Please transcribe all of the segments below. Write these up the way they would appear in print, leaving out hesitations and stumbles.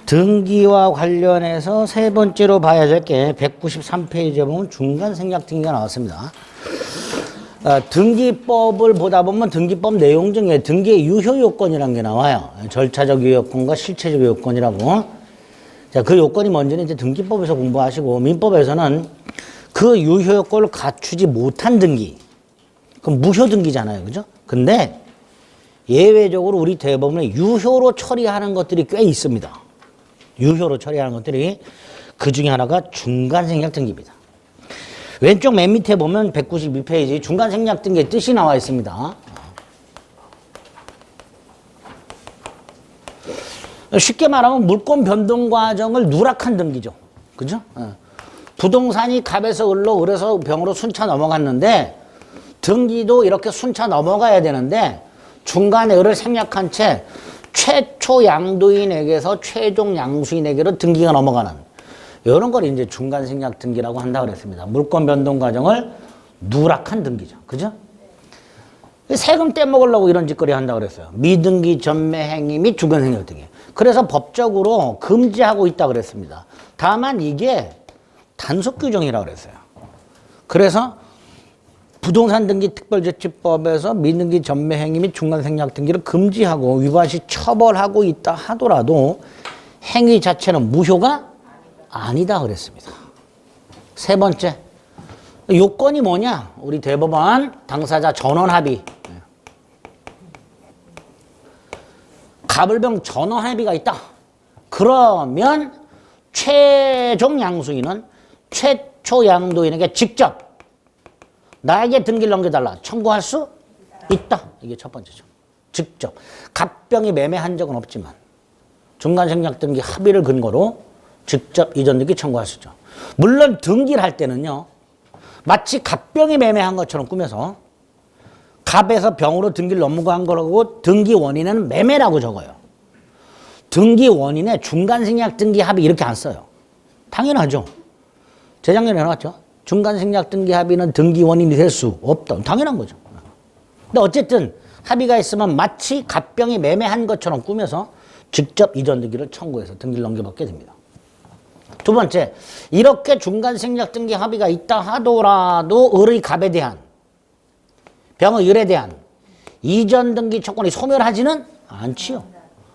등기와 관련해서 세 번째로 봐야 될 게 193페이지에 보면 중간생략 등기가 나왔습니다. 등기법을 보다 보면 등기법 내용 중에 등기의 유효 요건이라는 게 나와요. 절차적 유효 요건과 실체적 유효 요건이라고. 자, 그 요건이 먼저는 이제 등기법에서 공부하시고, 민법에서는 그 유효 요건을 갖추지 못한 등기, 그럼 무효 등기잖아요. 그죠? 근데 예외적으로 우리 대법원에 유효로 처리하는 것들이 꽤 있습니다. 유효로 처리하는 것들이, 그 중에 하나가 중간생략 등기입니다. 왼쪽 맨 밑에 보면 192페이지 중간생략 등기의 뜻이 나와 있습니다. 쉽게 말하면 물권 변동 과정을 누락한 등기죠. 그죠? 부동산이 갑에서 을로, 을에서 병으로 순차 넘어갔는데 등기도 이렇게 순차 넘어가야 되는데 중간에 을을 생략한 채 최초 양도인에게서 최종 양수인에게로 등기가 넘어가는 이런 걸 이제 중간생략 등기라고 한다고 그랬습니다. 물권 변동 과정을 누락한 등기죠. 그죠? 세금 떼먹으려고 이런 짓거리 한다고 그랬어요. 미등기 전매 행위 및 중간생략 등기. 그래서 법적으로 금지하고 있다고 그랬습니다. 다만 이게 단속 규정이라고 그랬어요. 그래서 부동산 등기 특별조치법에서 미등기 전매 행위 및 중간생략 등기를 금지하고 위반 시 처벌하고 있다 하더라도 행위 자체는 무효가 아니다 그랬습니다. 세 번째, 요건이 뭐냐? 우리 대법원 당사자 전원 합의. 갑을병 전원 합의가 있다. 그러면 최종 양수인은 최초 양도인에게 직접 나에게 등기를 넘겨달라 청구할 수 있다. 이게 첫 번째죠. 직접. 갑병이 매매한 적은 없지만 중간생략 등기 합의를 근거로 직접 이전 등기 청구할 수 있죠. 물론 등기를 할 때는요, 마치 갑병이 매매한 것처럼 꾸며서 갑에서 병으로 등기를 넘어간 거라고 등기 원인은 매매라고 적어요. 등기 원인에 중간생략 등기 합의 이렇게 안 써요. 당연하죠. 재작년에 해놨죠. 중간생략 등기 합의는 등기 원인이 될 수 없다. 당연한 거죠. 근데 어쨌든 합의가 있으면 마치 갑병이 매매한 것처럼 꾸며서 직접 이전 등기를 청구해서 등기를 넘겨받게 됩니다. 두 번째, 이렇게 중간생략 등기 합의가 있다 하더라도 을의 갑에 대한, 병의 을에 대한 이전 등기 조건이 소멸하지는 않지요.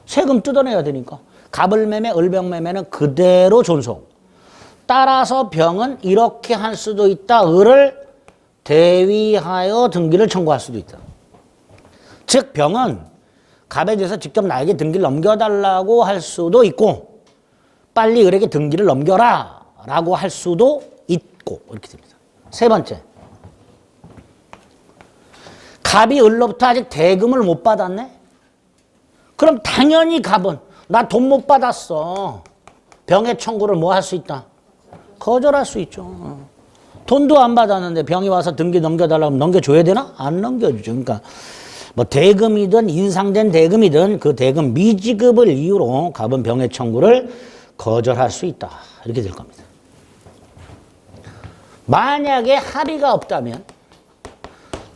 세금 뜯어내야 되니까. 갑을 매매, 을병 매매는 그대로 존속. 따라서 병은 이렇게 할 수도 있다. 을을 대위하여 등기를 청구할 수도 있다. 즉 병은 갑에 대해서 직접 나에게 등기를 넘겨달라고 할 수도 있고 빨리 을에게 등기를 넘겨라 라고 할 수도 있고 이렇게 됩니다. 세 번째, 갑이 을로부터 아직 대금을 못 받았네? 그럼 당연히 갑은 나 돈 못 받았어. 병의 청구를 뭐 할 수 있다? 거절할 수 있죠. 돈도 안 받았는데 병이 와서 등기 넘겨달라고 넘겨줘야 되나? 안 넘겨주죠. 그러니까 뭐 대금이든 인상된 대금이든 그 대금 미지급을 이유로 갑은 병의 청구를 거절할 수 있다. 이렇게 될 겁니다. 만약에 합의가 없다면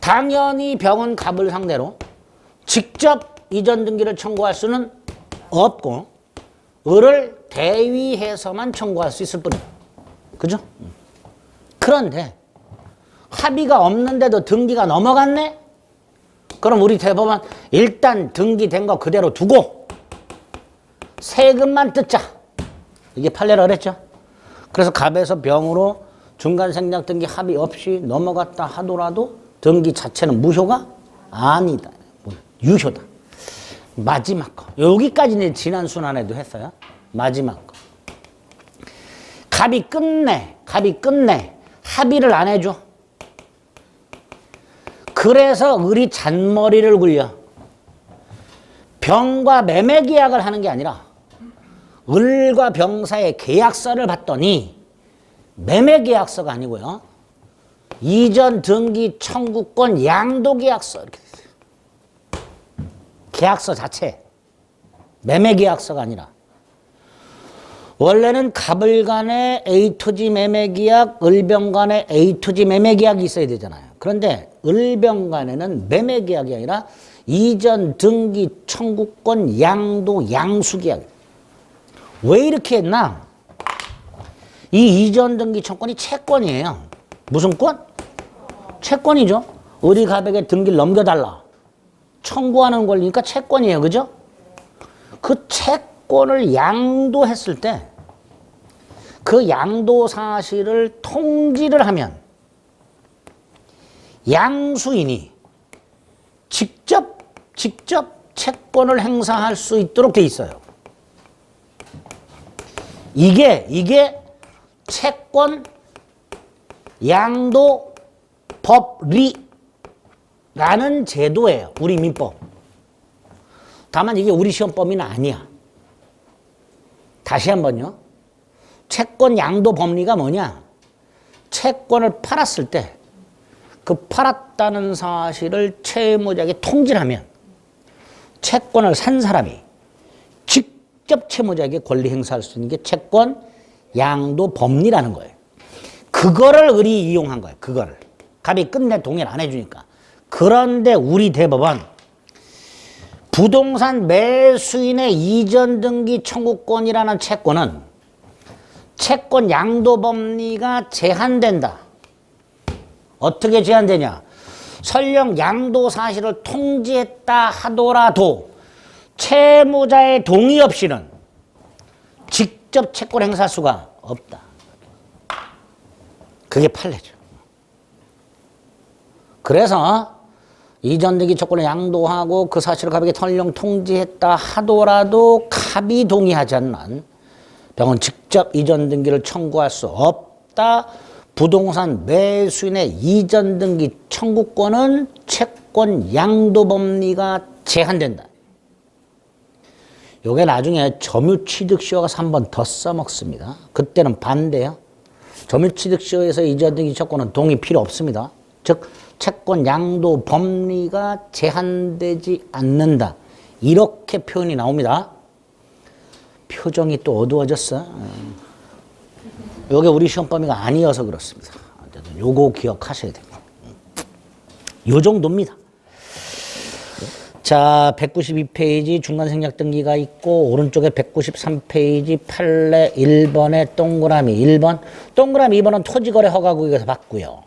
당연히 병은 갑을 상대로 직접 이전 등기를 청구할 수는 없고 을을 대위해서만 청구할 수 있을 뿐이에요. 그죠? 그런데 합의가 없는데도 등기가 넘어갔네? 그럼 우리 대법원 일단 등기된 거 그대로 두고 세금만 뜯자. 이게 판례라 그랬죠? 그래서 갑에서 병으로 중간생략 등기 합의 없이 넘어갔다 하더라도 등기 자체는 무효가 아니다. 유효다. 마지막 거. 여기까지는 지난 순환에도 했어요. 마지막 거. 갑이 끝내. 합의를 안 해줘. 그래서 을이 잔머리를 굴려. 병과 매매 계약을 하는 게 아니라 을과 병 사이의 계약서를 봤더니 매매 계약서가 아니고요. 이전 등기 청구권 양도 계약서 이렇게 됐어요. 계약서 자체 매매 계약서가 아니라 원래는 갑을 간의 A to G 매매계약, 을병 간의 A to G 매매계약이 있어야 되잖아요. 그런데 을병 간에는 매매계약이 아니라 이전 등기 청구권 양도 양수계약. 왜 이렇게 했나? 이 이전 등기 청구권이 채권이에요. 무슨 권? 채권이죠. 을이 갑에게 등기를 넘겨달라. 청구하는 권리니까 채권이에요. 그죠? 그 채권을 양도했을 때 그 양도 사실을 통지를 하면 양수인이 직접 채권을 행사할 수 있도록 돼 있어요. 이게 채권 양도 법리라는 제도예요. 우리 민법. 다만 이게 우리 시험 범위는 아니야. 다시 한번요. 채권 양도 법리가 뭐냐? 채권을 팔았을 때 그 팔았다는 사실을 채무자에게 통지를 하면 채권을 산 사람이 직접 채무자에게 권리 행사할 수 있는 게 채권 양도 법리라는 거예요. 그거를 을이 이용한 거예요. 그거를. 갑이 끝내 동의를 안 해주니까. 그런데 우리 대법원 부동산 매수인의 이전 등기 청구권이라는 채권은 채권 양도 법리가 제한된다. 어떻게 제한되냐? 설령 양도 사실을 통지했다 하더라도 채무자의 동의 없이는 직접 채권 행사할 수가 없다. 그게 판례죠. 그래서 이전 등기 채권을 양도하고 그 사실을 갑에게 설령 통지했다 하더라도 갑이 동의하지 않는 한 병은 직접 이전 등기를 청구할 수 없다. 부동산 매수인의 이전 등기 청구권은 채권 양도 법리가 제한된다. 요게 나중에 점유취득시효가 3번 더 써먹습니다. 그때는 반대요. 점유취득시효에서 이전 등기 청구권은 동의 필요 없습니다. 즉 채권 양도 법리가 제한되지 않는다. 이렇게 표현이 나옵니다. 표정이 또 어두워졌어. 요게 우리 시험 범위가 아니어서 그렇습니다. 요거 기억하셔야 됩니다. 요 정도입니다. 자, 192페이지 중간생략 등기가 있고 오른쪽에 193페이지 판례 1번에 동그라미 1번. 동그라미 2번은 토지거래 허가구역에서 봤고요.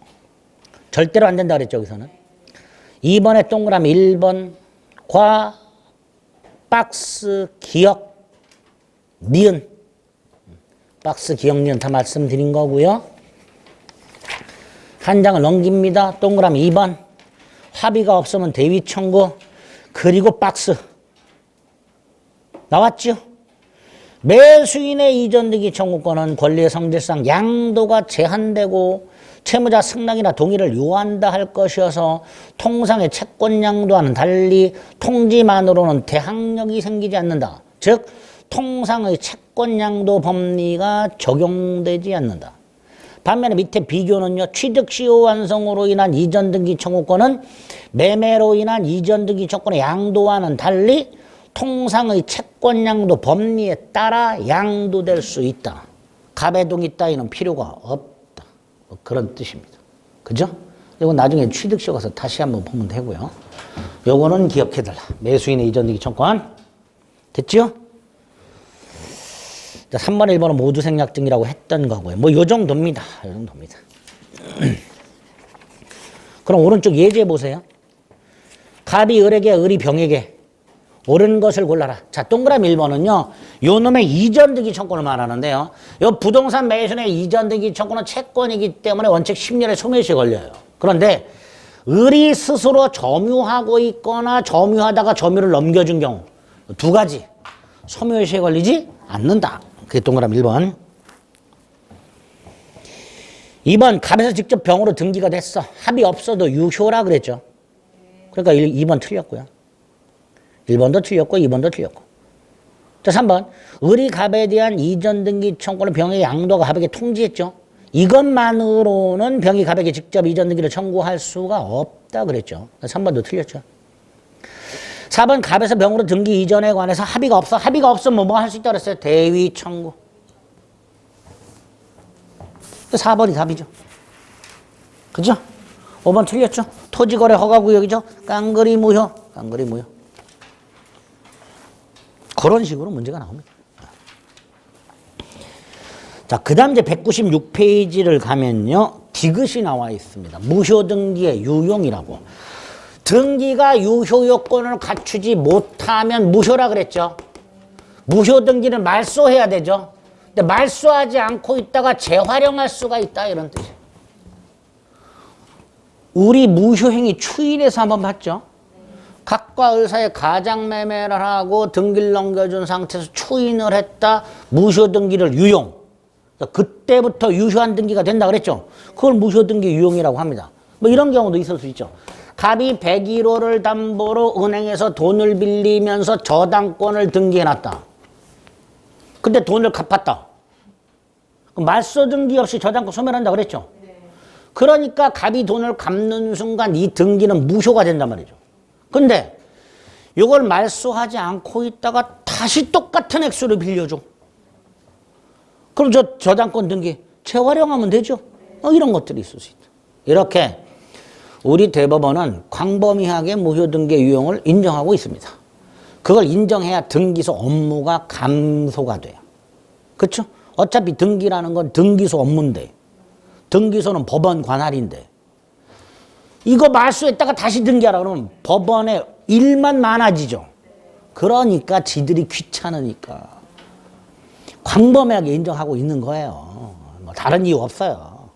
절대로 안 된다 그랬죠, 여기서는. 2번에 동그라미 1번과 박스 기억 니은. 박스 기억 니은 다 말씀드린 거고요. 한 장을 넘깁니다. 동그라미 2번. 합의가 없으면 대위 청구. 그리고 박스. 나왔죠? 매수인의 이전 등기 청구권은 권리의 성질상 양도가 제한되고 채무자 승낙이나 동의를 요한다 할 것이어서 통상의 채권 양도와는 달리 통지만으로는 대항력이 생기지 않는다. 즉 통상의 채권 양도 법리가 적용되지 않는다. 반면에 밑에 비교는요. 취득시효 완성으로 인한 이전 등기 청구권은 매매로 인한 이전 등기 청구권의 양도와는 달리 통상의 채권 양도 법리에 따라 양도될 수 있다. 갑의 동의 따위는 필요가 없다. 뭐 그런 뜻입니다. 그죠? 이건 나중에 취득시효 가서 다시 한번 보면 되고요. 요거는 기억해달라. 매수인의 이전 등기 청구권. 됐죠? 3번, 1번은 모두 생략 등이라고 했던 거고요. 뭐 요 정도입니다. 요 정도입니다. 그럼 오른쪽 예제 보세요. 갑이 을에게, 을이 병에게 옳은 것을 골라라. 자, 동그라미 1번은요. 요 놈의 이전 등기 청구권을 말하는데요. 요 부동산 매수인의 이전 등기 청구는 채권이기 때문에 원칙 10년의 소멸시효 걸려요. 그런데 을이 스스로 점유하고 있거나 점유하다가 점유를 넘겨준 경우 두 가지 소멸시효에 걸리지 않는다. 그게 동그라미 1번. 2번 갑에서 직접 병으로 등기가 됐어. 합의 없어도 유효라 그랬죠. 그러니까 2번 틀렸고요. 1번도 틀렸고 2번도 틀렸고. 자, 3번 을이 갑에 대한 이전 등기 청구는 병의 양도가 갑에게 통지했죠. 이것만으로는 병이 갑에게 직접 이전 등기를 청구할 수가 없다 그랬죠. 3번도 틀렸죠. 4번 갑에서 병으로 등기 이전에 관해서 합의가 없어. 합의가 없으면 뭐 할 수 있다고 그랬어요? 대위 청구. 4번이 답이죠. 그죠? 5번 틀렸죠? 토지거래 허가구역이죠? 깡그리 무효. 깡그리 무효. 그런 식으로 문제가 나옵니다. 자, 그 다음 이제 196페이지를 가면요. 디귿이 나와 있습니다. 무효등기의 유용이라고. 등기가 유효 요건을 갖추지 못하면 무효라 그랬죠. 무효등기는 말소해야 되죠. 근데 말소하지 않고 있다가 재활용할 수가 있다 이런 뜻이에요. 우리 무효행위 추인에서 한번 봤죠. 각과 의사의 가장매매를 하고 등기를 넘겨준 상태에서 추인을 했다. 무효등기를 유용. 그때부터 유효한 등기가 된다 그랬죠. 그걸 무효등기 유용이라고 합니다. 뭐 이런 경우도 있을 수 있죠. 갑이 101호를 담보로 은행에서 돈을 빌리면서 저당권을 등기해놨다. 근데 돈을 갚았다. 그럼 말소 등기 없이 저당권 소멸한다 그랬죠. 그러니까 갑이 돈을 갚는 순간 이 등기는 무효가 된단 말이죠. 근데 이걸 말소하지 않고 있다가 다시 똑같은 액수를 빌려줘. 그럼 저당권 등기 재활용하면 되죠. 이런 것들이 있을 수 있다. 이렇게 우리 대법원은 광범위하게 무효등기 유용을 인정하고 있습니다. 그걸 인정해야 등기소 업무가 감소가 돼요. 그렇죠? 어차피 등기라는 건 등기소 업무인데 등기소는 법원 관할인데 이거 말소했다가 다시 등기하라 그러면 법원에 일만 많아지죠. 그러니까 지들이 귀찮으니까 광범위하게 인정하고 있는 거예요. 뭐 다른 이유 없어요.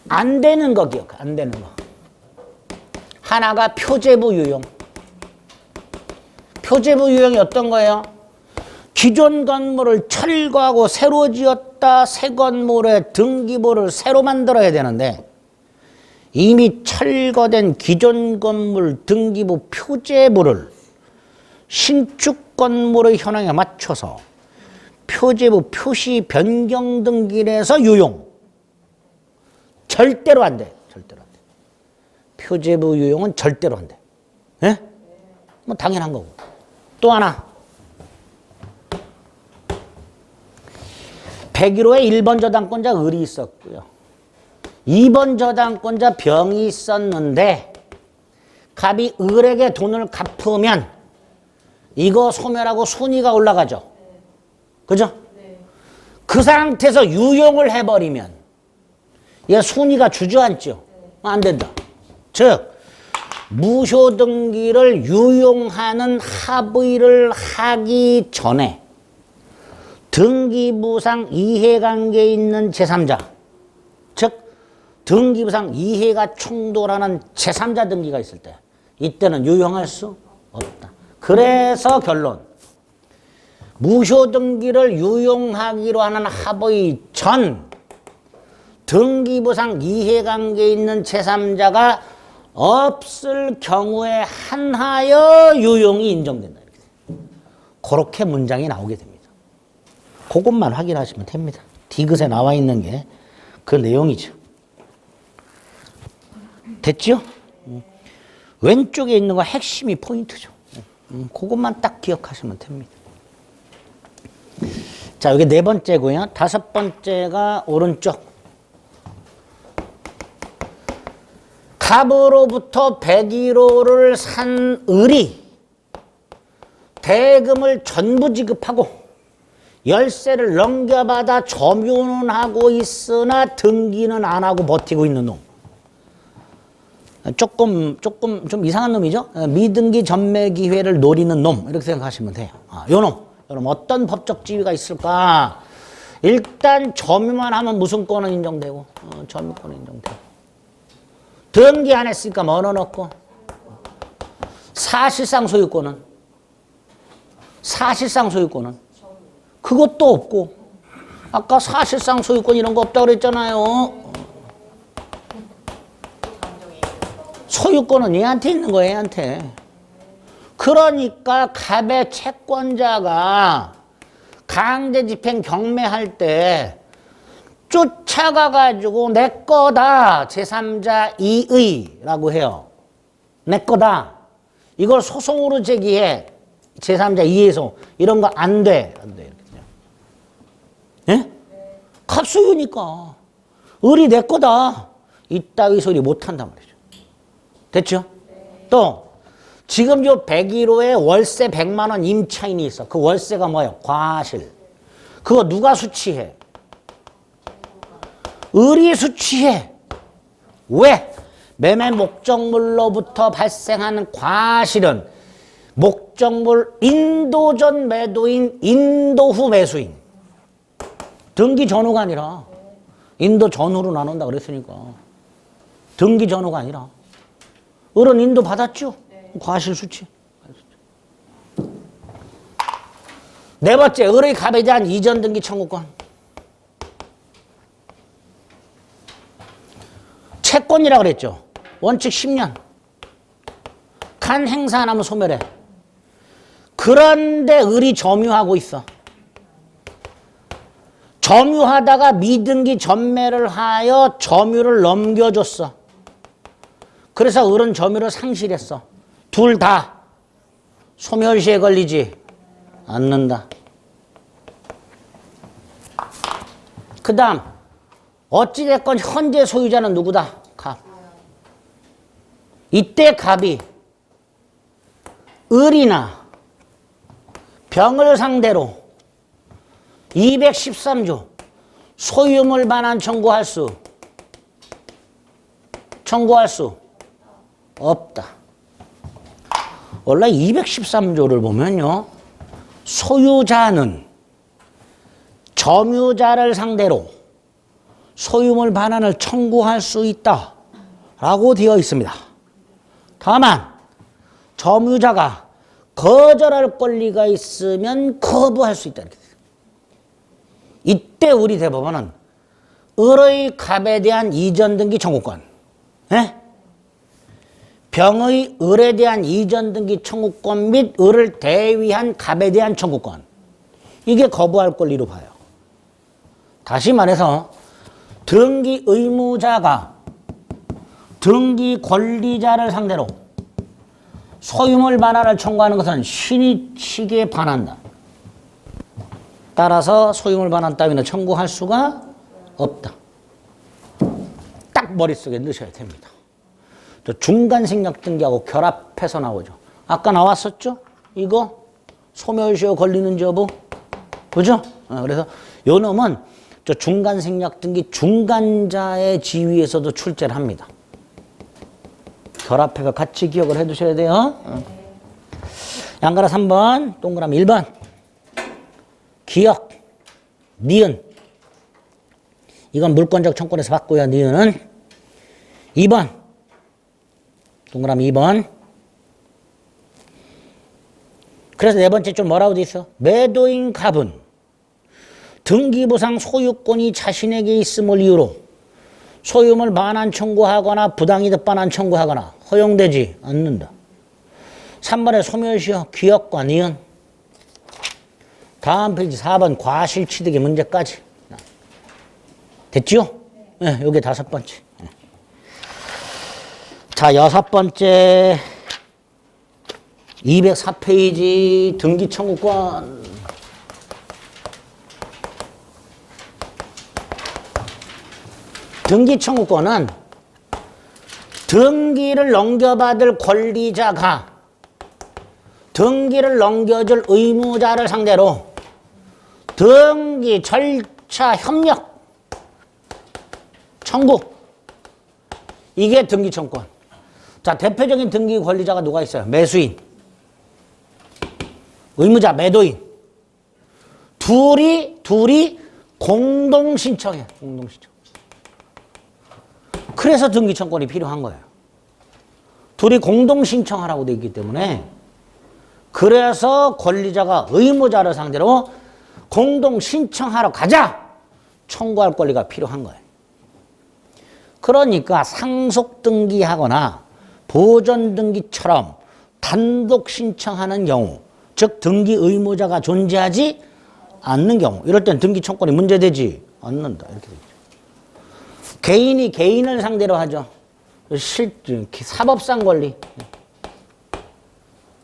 안 되는 거 기억해. 안 되는 거. 하나가 표제부 유용. 표제부 유용이 어떤 거예요? 기존 건물을 철거하고 새로 지었다. 새 건물에 등기부를 새로 만들어야 되는데 이미 철거된 기존 건물 등기부 표제부를 신축 건물의 현황에 맞춰서 표제부 표시 변경 등기를 해서 유용. 절대로 안 돼. 절대로 안 돼. 표제부 유용은 절대로 안 돼. 예? 뭐 당연한 거고. 또 하나. 101호에 1번 저당권자 을이 있었고요. 2번 저당권자 병이 있었는데 갑이 을에게 돈을 갚으면 이거 소멸하고 순위가 올라가죠. 그죠? 그 상태에서 유용을 해버리면 얘 순위가 주저앉죠. 안 된다. 즉 무효등기를 유용하는 합의를 하기 전에 등기부상 이해관계에 있는 제3자, 즉 등기부상 이해가 충돌하는 제3자 등기가 있을 때 이때는 유용할 수 없다. 그래서 결론, 무효등기를 유용하기로 하는 합의 전 등기부상 이해관계에 있는 제3자가 없을 경우에 한하여 유용이 인정된다. 그렇게 문장이 나오게 됩니다. 그것만 확인하시면 됩니다. 디귿에 나와 있는 게 그 내용이죠. 됐죠? 왼쪽에 있는 거 핵심이 포인트죠. 그것만 딱 기억하시면 됩니다. 자, 여기 네 번째고요. 다섯 번째가 오른쪽. 갑으로부터 101호를 산 을이 대금을 전부 지급하고 열세를 넘겨받아 점유는 하고 있으나 등기는 안 하고 버티고 있는 놈. 조금 좀 이상한 놈이죠. 미등기 전매 기회를 노리는 놈 이렇게 생각하시면 돼요. 요 놈 어떤 법적 지위가 있을까? 일단 점유만 하면 무슨권은 인정되고 점유권은 인정되고 등기 안 했으니까 멀어놓고 사실상 소유권은 그것도 없고 아까 사실상 소유권 이런 거 없다고 그랬잖아요. 소유권은 얘한테 있는 거예요. 얘한테. 그러니까 갑의 채권자가 강제집행 경매할 때 쫓아가가지고 내 거다 제3자 이의라고 해요. 내 거다. 이걸 소송으로 제기해. 제3자 이의소 이런 거 안 돼. 안 돼. 합소유니까. 을이 내 거다. 이따위 소리 못한단 말이죠. 됐죠? 또 지금 요 101호에 월세 100만 원 임차인이 있어. 그 월세가 뭐예요? 과실. 그거 누가 수취해? 을이 수취해. 왜? 매매 목적물로부터 발생하는 과실은 목적물 인도 전 매도인, 인도 후 매수인. 등기 전후가 아니라 인도 전후로 나눈다 그랬으니까. 등기 전후가 아니라. 을은 인도 받았죠? 과실 수취. 네 번째, 을의 갑에 대한 이전 등기 청구권. 채권이라고 그랬죠. 원칙 10년. 간 행사 안 하면 소멸해. 그런데 을이 점유하고 있어. 점유하다가 미등기 전매를 하여 점유를 넘겨줬어. 그래서 을은 점유를 상실했어. 둘 다 소멸시에 걸리지 않는다. 그 다음 어찌됐건 현재 소유자는 누구다? 갑. 이때 갑이 을이나 병을 상대로 213조 소유물 반환 청구할 수 없다. 원래 213조를 보면요. 소유자는 점유자를 상대로 소유물 반환을 청구할 수 있다 라고 되어 있습니다. 다만 점유자가 거절할 권리가 있으면 거부할 수 있다. 이때 우리 대법원은 을의 갑에 대한 이전 등기 청구권, 병의 을에 대한 이전 등기 청구권 및 을을 대위한 갑에 대한 청구권, 이게 거부할 권리로 봐요. 다시 말해서 등기 의무자가 등기 권리자를 상대로 소유물 반환을 청구하는 것은 신의치기에 반한다. 따라서 소유물 반환 따위는 청구할 수가 없다. 딱 머릿속에 넣으셔야 됩니다. 저 중간생략 등기하고 결합해서 나오죠. 아까 나왔었죠? 이거 소멸시효 걸리는 여부. 그죠? 그래서 요 놈은 저 중간생략 등기 중간자의 지위에서도 출제를 합니다. 결합해서 같이 기억을 해 두셔야 돼요. 양가라 3번, 동그라미 1번. 기억, 니은. 이건 물권적 청구에서 받고요. 니은은 2번. 동그라미 2번. 그래서 네 번째 좀 뭐라고 돼 있어? 매도인 갑은 등기부상 소유권이 자신에게 있음을 이유로 소유물 반환 청구하거나 부당이득 반환 청구하거나 허용되지 않는다. 3번에 소멸시효 기억과 니은. 다음 페이지 4번 과실취득의 문제까지. 됐죠? 네, 요게 5번째. 자, 6번째 204페이지 등기 청구권. 등기 청구권은 등기를 넘겨받을 권리자가 등기를 넘겨줄 의무자를 상대로 등기 절차 협력 청구. 이게 등기 청구권. 자, 대표적인 등기 권리자가 누가 있어요? 매수인, 의무자, 매도인. 둘이 공동 신청해. 공동 신청. 그래서 등기 청구권이 필요한 거예요. 둘이 공동 신청하라고 되어 있기 때문에, 그래서 권리자가 의무자를 상대로 공동 신청하러 가자! 청구할 권리가 필요한 거예요. 그러니까 상속 등기하거나 보존 등기처럼 단독 신청하는 경우, 즉 등기 의무자가 존재하지 않는 경우, 이럴 땐 등기 청구권이 문제되지 않는다. 이렇게 되죠. 개인이 개인을 상대로 하죠. 사법상 권리.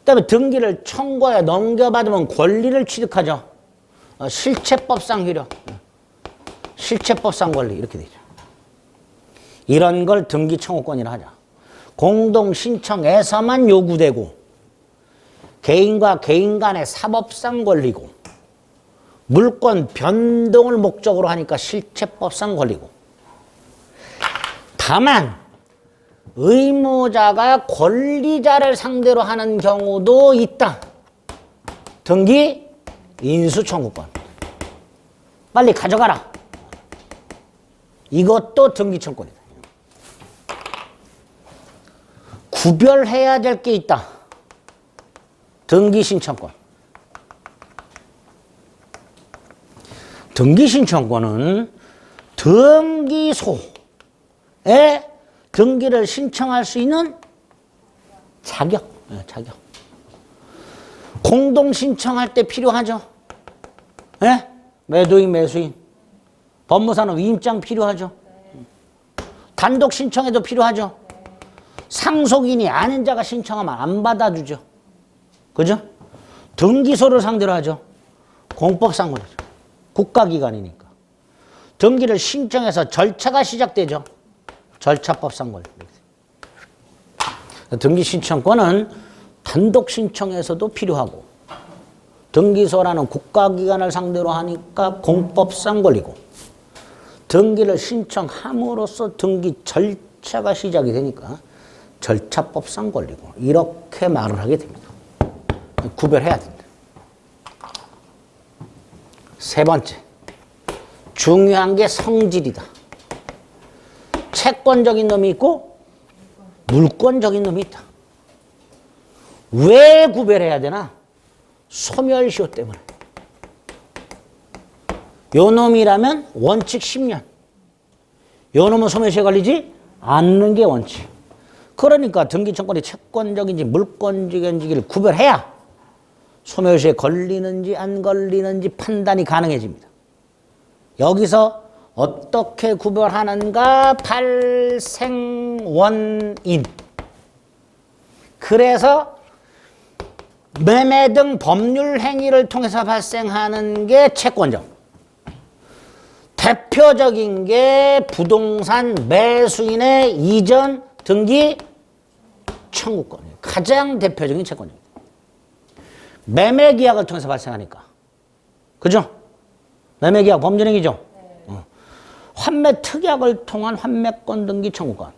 그다음에 등기를 청구하여 넘겨받으면 권리를 취득하죠. 실체법상 효력. 실체법상 권리 이렇게 되죠. 이런 걸 등기 청구권이라 하죠. 공동 신청에서만 요구되고 개인과 개인 간의 사법상 권리고 물권 변동을 목적으로 하니까 실체법상 권리고 다만 의무자가 권리자를 상대로 하는 경우도 있다. 등기 인수청구권. 빨리 가져가라. 이것도 등기 청구권이다. 구별해야 될 게 있다. 등기 신청권. 등기 신청권은 등기소에 등기를 신청할 수 있는 자격. 자격. 공동 신청할 때 필요하죠. 예? 매도인, 매수인. 법무사는 위임장 필요하죠. 단독 신청에도 필요하죠. 상속인이 아닌 자가 신청하면 안 받아주죠. 그죠? 등기소를 상대로 하죠. 공법상 권리죠. 국가기관이니까. 등기를 신청해서 절차가 시작되죠. 절차법상 권리. 등기 신청권은 단독 신청에서도 필요하고 등기소라는 국가기관을 상대로 하니까 공법상 권리고 등기를 신청함으로써 등기 절차가 시작이 되니까 절차법상 권리고 이렇게 말을 하게 됩니다. 구별해야 됩니다. 세 번째, 중요한 게 성질이다. 채권적인 놈이 있고 물권적인 놈이 있다. 왜 구별해야 되나? 소멸시효 때문에. 요 놈이라면 원칙 10년. 요 놈은 소멸시효 걸리지 않는 게 원칙. 그러니까 등기청권이 채권적인지 물권적인지를 구별해야 소멸시효에 걸리는지 안 걸리는지 판단이 가능해집니다. 여기서 어떻게 구별하는가? 발생원인. 그래서 매매 등 법률 행위를 통해서 발생하는 게 채권적. 대표적인 게 부동산 매수인의 이전 등기 청구권이에요. 가장 대표적인 채권입니다. 매매 계약을 통해서 발생하니까. 그죠? 매매 계약 법률행위죠? 환매 특약을 통한 환매권 등기 청구권.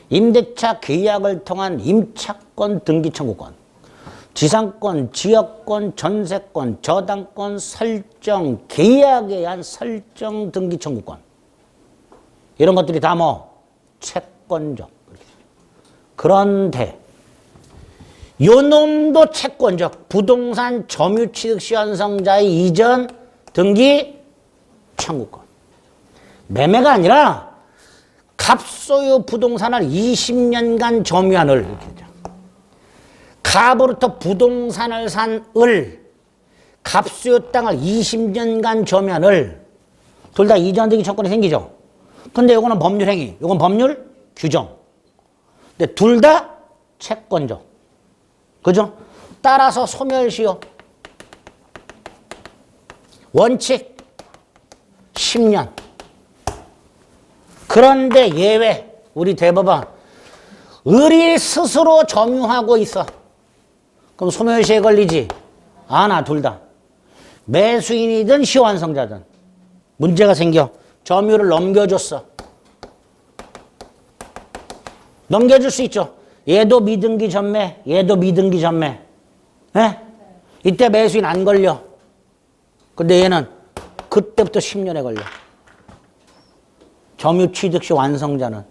임대차 계약을 통한 임차권 등기 청구권. 지상권, 지역권, 전세권, 저당권 설정, 계약에 의한 설정 등기 청구권. 이런 것들이 다 뭐? 채권적. 그런데 요 놈도 채권적. 부동산 점유취득시 완성자의 이전 등기 청구권. 매매가 아니라 갑소유 부동산을 20년간 점유한 을. 갑으로부터 부동산을 산 을, 갑수요 땅을 20년간 점유한 을, 둘 다 이전 등기 청구권이 생기죠. 근데 요거는 법률행위, 요건 법률 규정. 근데 둘 다 채권적. 그죠? 따라서 소멸시효. 원칙 10년. 그런데 예외, 우리 대법원. 을이 스스로 점유하고 있어. 그럼 소멸시효에 걸리지? 않아, 둘 다. 매수인이든 시효완성자든. 문제가 생겨. 점유를 넘겨줬어. 넘겨줄 수 있죠. 얘도 미등기 전매, 얘도 미등기 전매. 네? 이때 매수인 안 걸려. 근데 얘는 그때부터 10년에 걸려. 점유 취득시 완성자는.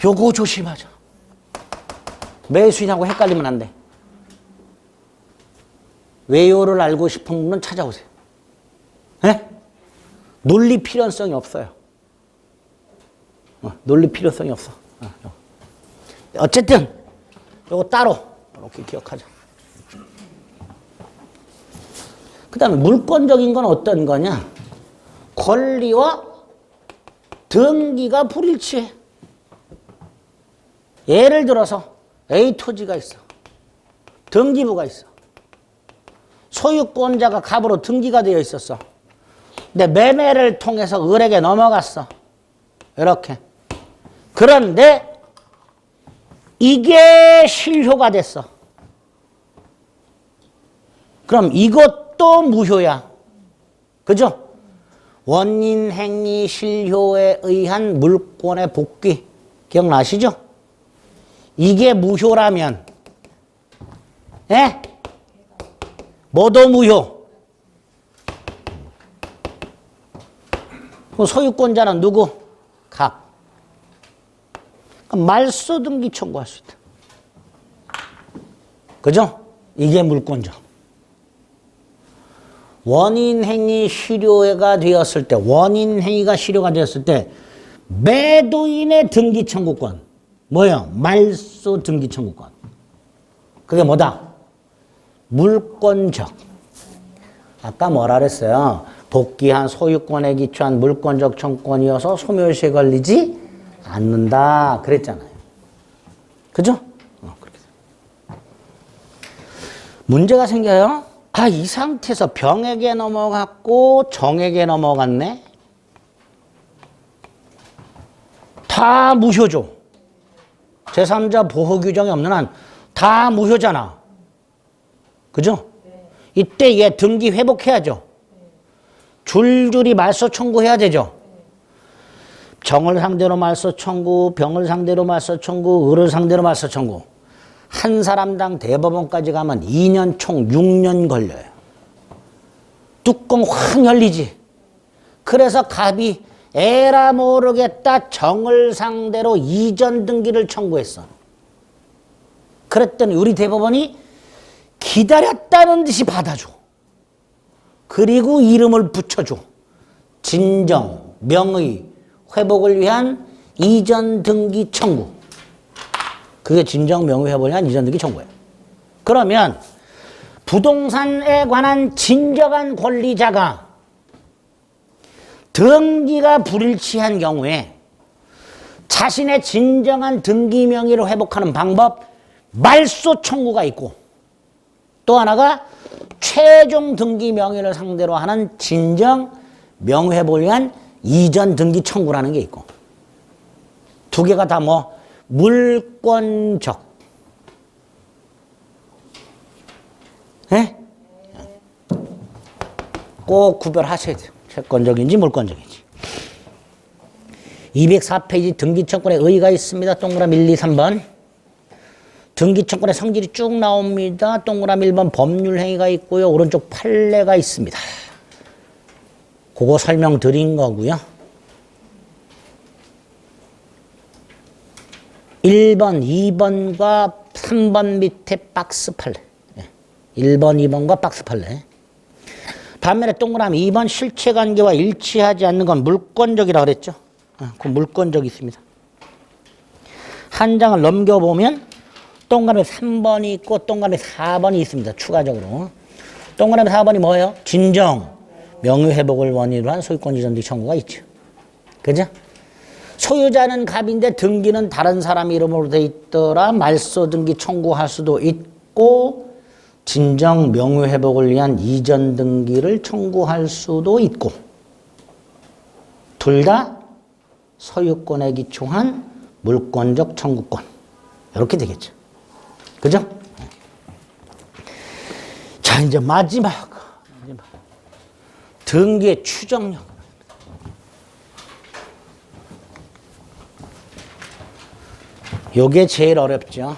요거 조심하자. 매수인하고 헷갈리면 안 돼. 외요를 알고 싶은 분은 찾아오세요. 네? 논리 필연성이 없어요. 논리 필요성이 없어. 어쨌든 요거 따로 이렇게 기억하자. 그 다음에 물권적인 건 어떤 거냐? 권리와 등기가 불일치해. 예를 들어서 A 토지가 있어. 등기부가 있어. 소유권자가 갑으로 등기가 되어 있었어. 근데 매매를 통해서 을에게 넘어갔어. 이렇게. 그런데 이게 실효가 됐어. 그럼 이것도 무효야. 그죠? 원인 행위 실효에 의한 물권의 복귀. 기억나시죠? 이게 무효라면, 예? 뭐도 무효. 소유권자는 누구? 갑. 말소 등기 청구할 수 있다. 그죠? 이게 물권적. 원인 행위 실효가 되었을 때, 원인 행위가 실효가 되었을 때, 매도인의 등기 청구권. 뭐예요? 말소 등기 청구권. 그게 뭐다? 물권적. 아까 뭐라 그랬어요? 복귀한 소유권에 기초한 물권적 청구권이어서 소멸시에 걸리지 않는다. 그랬잖아요. 그죠? 그렇게. 문제가 생겨요. 아, 이 상태에서 병에게 넘어갔고 정에게 넘어갔네. 다 무효죠. 제3자 보호 규정이 없는 한 다 무효잖아. 그죠? 이때 얘 등기 회복해야죠. 줄줄이 말소 청구해야 되죠. 정을 상대로 말소 청구, 병을 상대로 말소 청구, 을을 상대로 말소 청구. 한 사람당 대법원까지 가면 2년 총 6년 걸려요. 뚜껑 확 열리지. 그래서 갑이 에라 모르겠다 정을 상대로 이전 등기를 청구했어. 그랬더니 우리 대법원이 기다렸다는 듯이 받아줘. 그리고 이름을 붙여줘. 진정, 명의, 회복을 위한 이전 등기 청구. 그게 진정, 명의, 회복을 위한 이전 등기 청구예요. 그러면 부동산에 관한 진정한 권리자가 등기가 불일치한 경우에 자신의 진정한 등기 명의를 회복하는 방법, 말소 청구가 있고, 또 하나가 최종 등기 명의를 상대로 하는 진정 명의 회복을 위한 이전 등기 청구라는 게 있고, 두 개가 다 뭐 물권적. 예? 꼭 구별하셔야 돼요. 채권적인지 물권적인지. 204페이지 등기청구에 의의가 있습니다. 동그라미 1, 2, 3번. 등기청구의 성질이 쭉 나옵니다. 동그라미 1번 법률행위가 있고요. 오른쪽 판례가 있습니다. 그거 설명드린 거고요. 1번, 2번과 3번 밑에 박스 판례. 1번, 2번과 박스 판례. 반면에 동그라미 2번 실체관계와 일치하지 않는 건 물권적이라고 그랬죠. 그 물권적이 있습니다. 한 장을 넘겨보면 동그라미 3번이 있고 동그라미 4번이 있습니다. 추가적으로. 동그라미 4번이 뭐예요? 진정, 명의회복을 원인으로 한 소유권 이전 등기 청구가 있죠. 그죠? 소유자는 갑인데 등기는 다른 사람 이름으로 돼 있더라. 말소 등기 청구할 수도 있고, 진정 명의회복을 위한 이전 등기를 청구할 수도 있고, 둘 다 소유권에 기초한 물권적 청구권. 이렇게 되겠죠. 그죠? 자, 이제 마지막. 등기의 추정력. 요게 제일 어렵죠.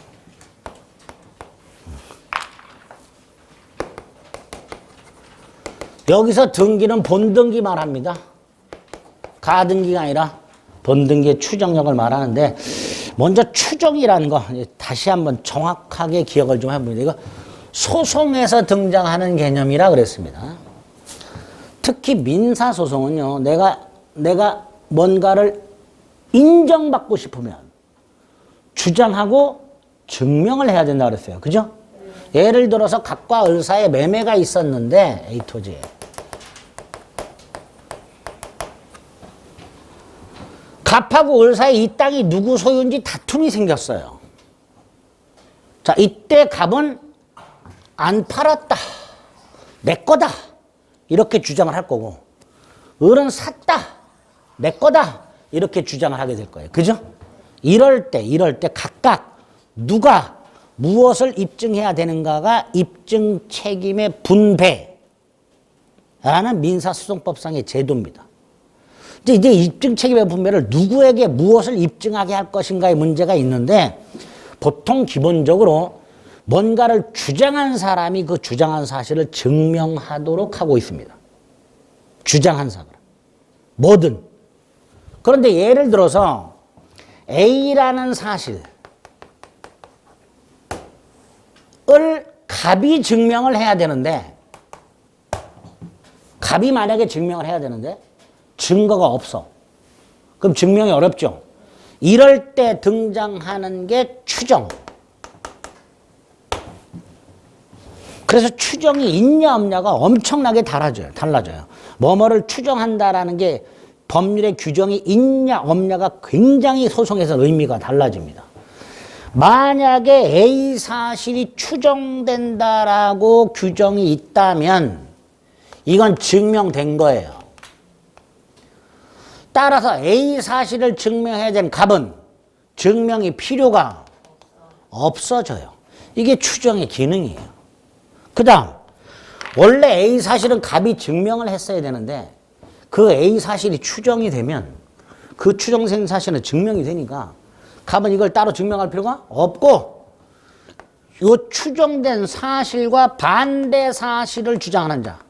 여기서 등기는 본등기 말합니다. 가등기가 아니라 본등기의 추정력을 말하는데, 먼저 추정이라는 거 다시 한번 정확하게 기억을 좀 해봅니다. 이거 소송에서 등장하는 개념이라 그랬습니다. 특히 민사소송은요, 내가 뭔가를 인정받고 싶으면 주장하고 증명을 해야 된다 그랬어요. 그죠? 예를 들어서 갑과 을 사이에 매매가 있었는데, A 토지에. 갑하고 을 사이에 이 땅이 누구 소유인지 다툼이 생겼어요. 자, 이때 갑은 안 팔았다. 내 거다 이렇게 주장을 할 거고, 을은 샀다 내 거다 이렇게 주장을 하게 될 거예요. 그죠? 이럴 때 각각 누가 무엇을 입증해야 되는가가 입증 책임의 분배라는 민사소송법상의 제도입니다. 이제 입증 책임의 분배를 누구에게 무엇을 입증하게 할 것인가의 문제가 있는데, 보통 기본적으로 뭔가를 주장한 사람이 그 주장한 사실을 증명하도록 하고 있습니다. 주장한 사람. 뭐든. 그런데 예를 들어서 A라는 사실을 갑이 증명을 해야 되는데, 갑이 만약에 증명을 해야 되는데 증거가 없어. 그럼 증명이 어렵죠. 이럴 때 등장하는 게 추정. 그래서 추정이 있냐 없냐가 엄청나게 달라져요. 뭐뭐를 추정한다라는 게 법률의 규정이 있냐 없냐가 굉장히 소송에서 의미가 달라집니다. 만약에 A 사실이 추정된다라고 규정이 있다면 이건 증명된 거예요. 따라서 A 사실을 증명해야 되는 갑은 증명이 필요가 없어져요. 이게 추정의 기능이에요. 그 다음, 원래 A 사실은 갑이 증명을 했어야 되는데 그 A 사실이 추정이 되면 그 추정된 사실은 증명이 되니까 갑은 이걸 따로 증명할 필요가 없고, 이 추정된 사실과 반대 사실을 주장하는 자,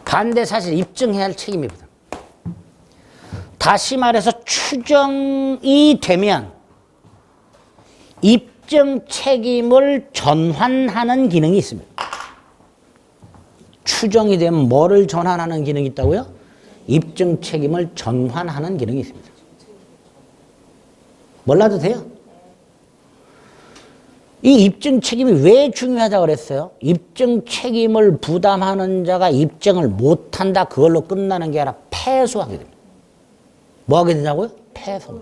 반대 사실 입증해야 할 책임입니다. 다시 말해서 추정이 되면 입증 책임을 전환하는 기능이 있습니다. 추정이 되면 뭐를 전환하는 기능이 있다고요? 입증 책임을 전환하는 기능이 있습니다. 몰라도 돼요. 이 입증 책임이 왜 중요하다고 그랬어요? 입증 책임을 부담하는 자가 입증을 못한다, 그걸로 끝나는 게 아니라 패소하게 됩니다. 뭐 하게 되냐고요? 패소.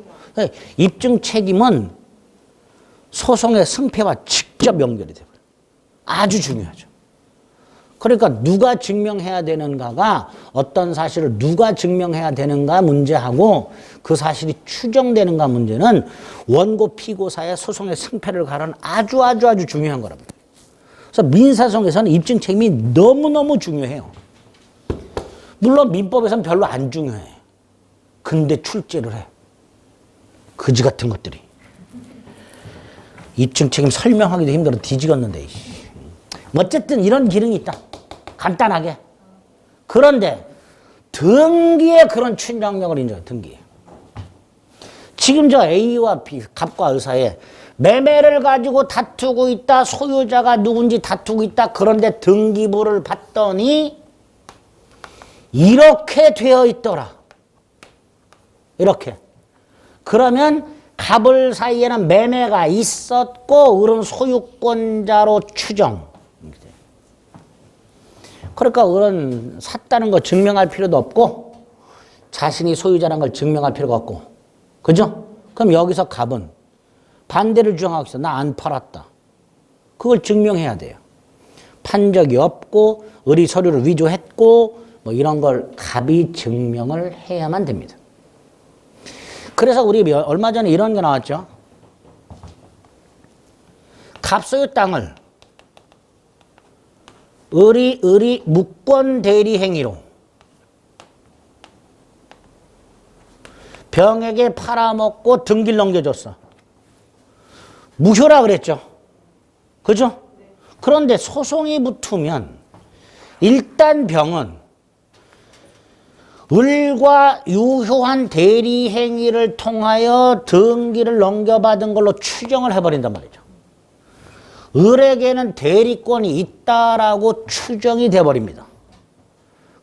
입증 책임은 소송의 승패와 직접 연결이 돼요. 아주 중요하죠. 그러니까 누가 증명해야 되는가가, 어떤 사실을 누가 증명해야 되는가 문제하고 그 사실이 추정되는가 문제는 원고 피고 사이의 소송의 승패를 가르는 아주 중요한 거랍니다. 그래서 민사소송에서는 입증 책임이 너무너무 중요해요. 물론 민법에서는 별로 안 중요해. 근데 출제를 해. 거지 같은 것들이. 입증 책임 설명하기도 힘들어 뒤지겠는데. 어쨌든 이런 기능이 있다. 간단하게. 그런데 등기에 그런 추정력을 인정해. 등기에. 지금 저 A와 B, 갑과 을 사이에 매매를 가지고 다투고 있다. 소유자가 누군지 다투고 있다. 그런데 등기부를 봤더니 이렇게 되어 있더라. 이렇게. 그러면 갑을 사이에는 매매가 있었고 을은 소유권자로 추정. 그러니까 을은 샀다는 거 증명할 필요도 없고 자신이 소유자라는 걸 증명할 필요가 없고, 그죠? 그럼 여기서 갑은 반대를 주장하고 있어. 나 안 팔았다. 그걸 증명해야 돼요. 판 적이 없고 을이 서류를 위조했고 뭐 이런 걸 갑이 증명을 해야만 됩니다. 그래서 우리 얼마 전에 이런 게 나왔죠. 갑 소유 땅을 을이 무권 대리 행위로 병에게 팔아먹고 등기를 넘겨줬어. 무효라 그랬죠. 그죠? 그런데 소송이 붙으면 일단 병은 을과 유효한 대리 행위를 통하여 등기를 넘겨받은 걸로 추정을 해버린단 말이죠. 을에게는 대리권이 있다라고 추정이 돼버립니다.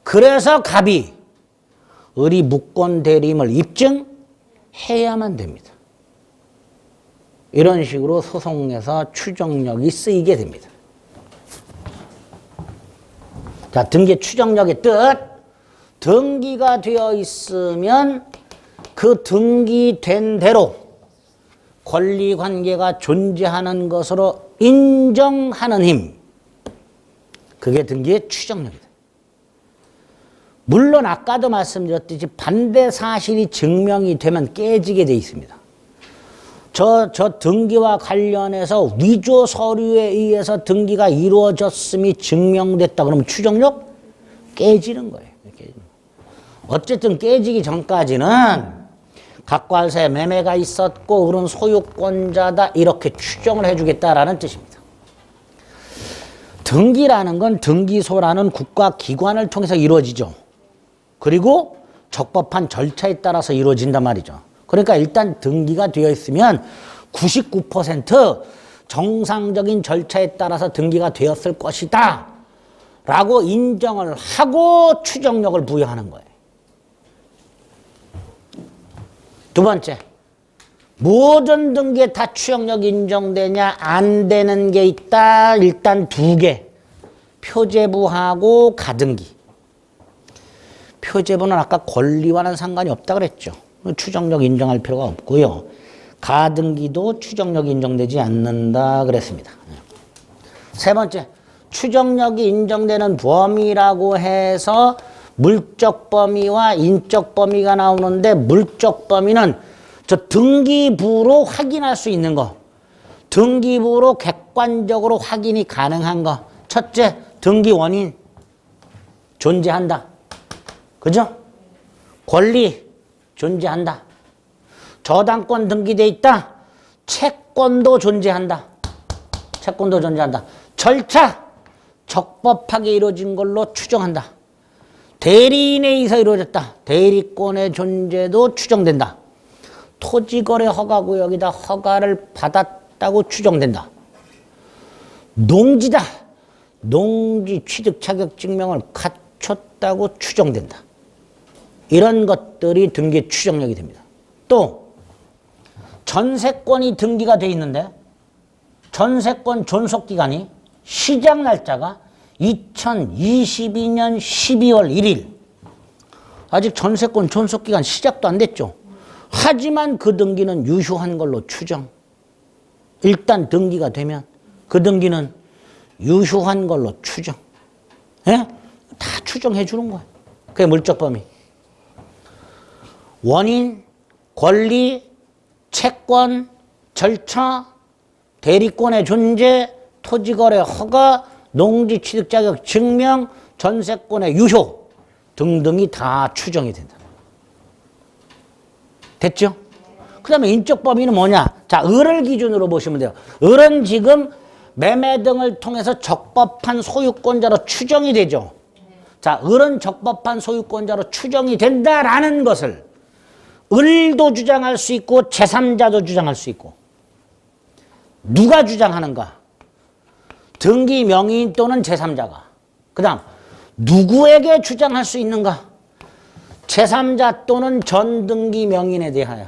그래서 갑이 을이 무권 대리임을 입증해야만 됩니다. 이런 식으로 소송에서 추정력이 쓰이게 됩니다. 자, 등기 추정력의 뜻. 등기가 되어 있으면 그 등기된 대로 권리관계가 존재하는 것으로 인정하는 힘. 그게 등기의 추정력이다. 물론 아까도 말씀드렸듯이 반대 사실이 증명이 되면 깨지게 돼 있습니다. 저 등기와 관련해서 위조 서류에 의해서 등기가 이루어졌음이 증명됐다 그러면 추정력 깨지는 거예요. 어쨌든 깨지기 전까지는 각과세 매매가 있었고 그런 소유권자다 이렇게 추정을 해주겠다라는 뜻입니다. 등기라는 건 등기소라는 국가기관을 통해서 이루어지죠. 그리고 적법한 절차에 따라서 이루어진단 말이죠. 그러니까 일단 등기가 되어 있으면 99% 정상적인 절차에 따라서 등기가 되었을 것이다 라고 인정을 하고 추정력을 부여하는 거예요. 두 번째, 모든 등기에 다 추정력이 인정되냐 안 되는 게 있다. 일단 두 개, 표제부하고 가등기. 표제부는 아까 권리와는 상관이 없다 그랬죠. 추정력 인정할 필요가 없고요. 가등기도 추정력이 인정되지 않는다 그랬습니다. 세 번째, 추정력이 인정되는 범위라고 해서 물적 범위와 인적 범위가 나오는데 물적 범위는 저 등기부로 확인할 수 있는 거, 등기부로 객관적으로 확인이 가능한 거. 첫째, 등기 원인 존재한다. 그죠? 권리 존재한다. 저당권 등기돼 있다. 채권도 존재한다. 채권도 존재한다. 절차 적법하게 이루어진 걸로 추정한다. 대리인에 의해서 이루어졌다. 대리권의 존재도 추정된다. 토지거래 허가구역이다. 허가를 받았다고 추정된다. 농지다. 농지 취득 자격 증명을 갖췄다고 추정된다. 이런 것들이 등기의 추정력이 됩니다. 또 전세권이 등기가 돼 있는데 전세권 존속기간이 시작 날짜가 2022년 12월 1일. 아직 전세권 존속기간 시작도 안 됐죠. 하지만 그 등기는 유효한 걸로 추정. 일단 등기가 되면 그 등기는 유효한 걸로 추정. 예? 다 추정해 주는 거예요. 그게 물적 범위. 원인, 권리, 채권, 절차, 대리권의 존재, 토지거래 허가, 농지 취득 자격 증명, 전세권의 유효 등등이 다 추정이 된다. 됐죠? 그 다음에 인적 범위는 뭐냐? 자, 을을 기준으로 보시면 돼요. 을은 지금 매매 등을 통해서 적법한 소유권자로 추정이 되죠. 자, 을은 적법한 소유권자로 추정이 된다라는 것을 을도 주장할 수 있고 제3자도 주장할 수 있고. 누가 주장하는가? 등기 명의인 또는 제3자가. 그 다음 누구에게 주장할 수 있는가? 제3자 또는 전등기 명의인에 대하여.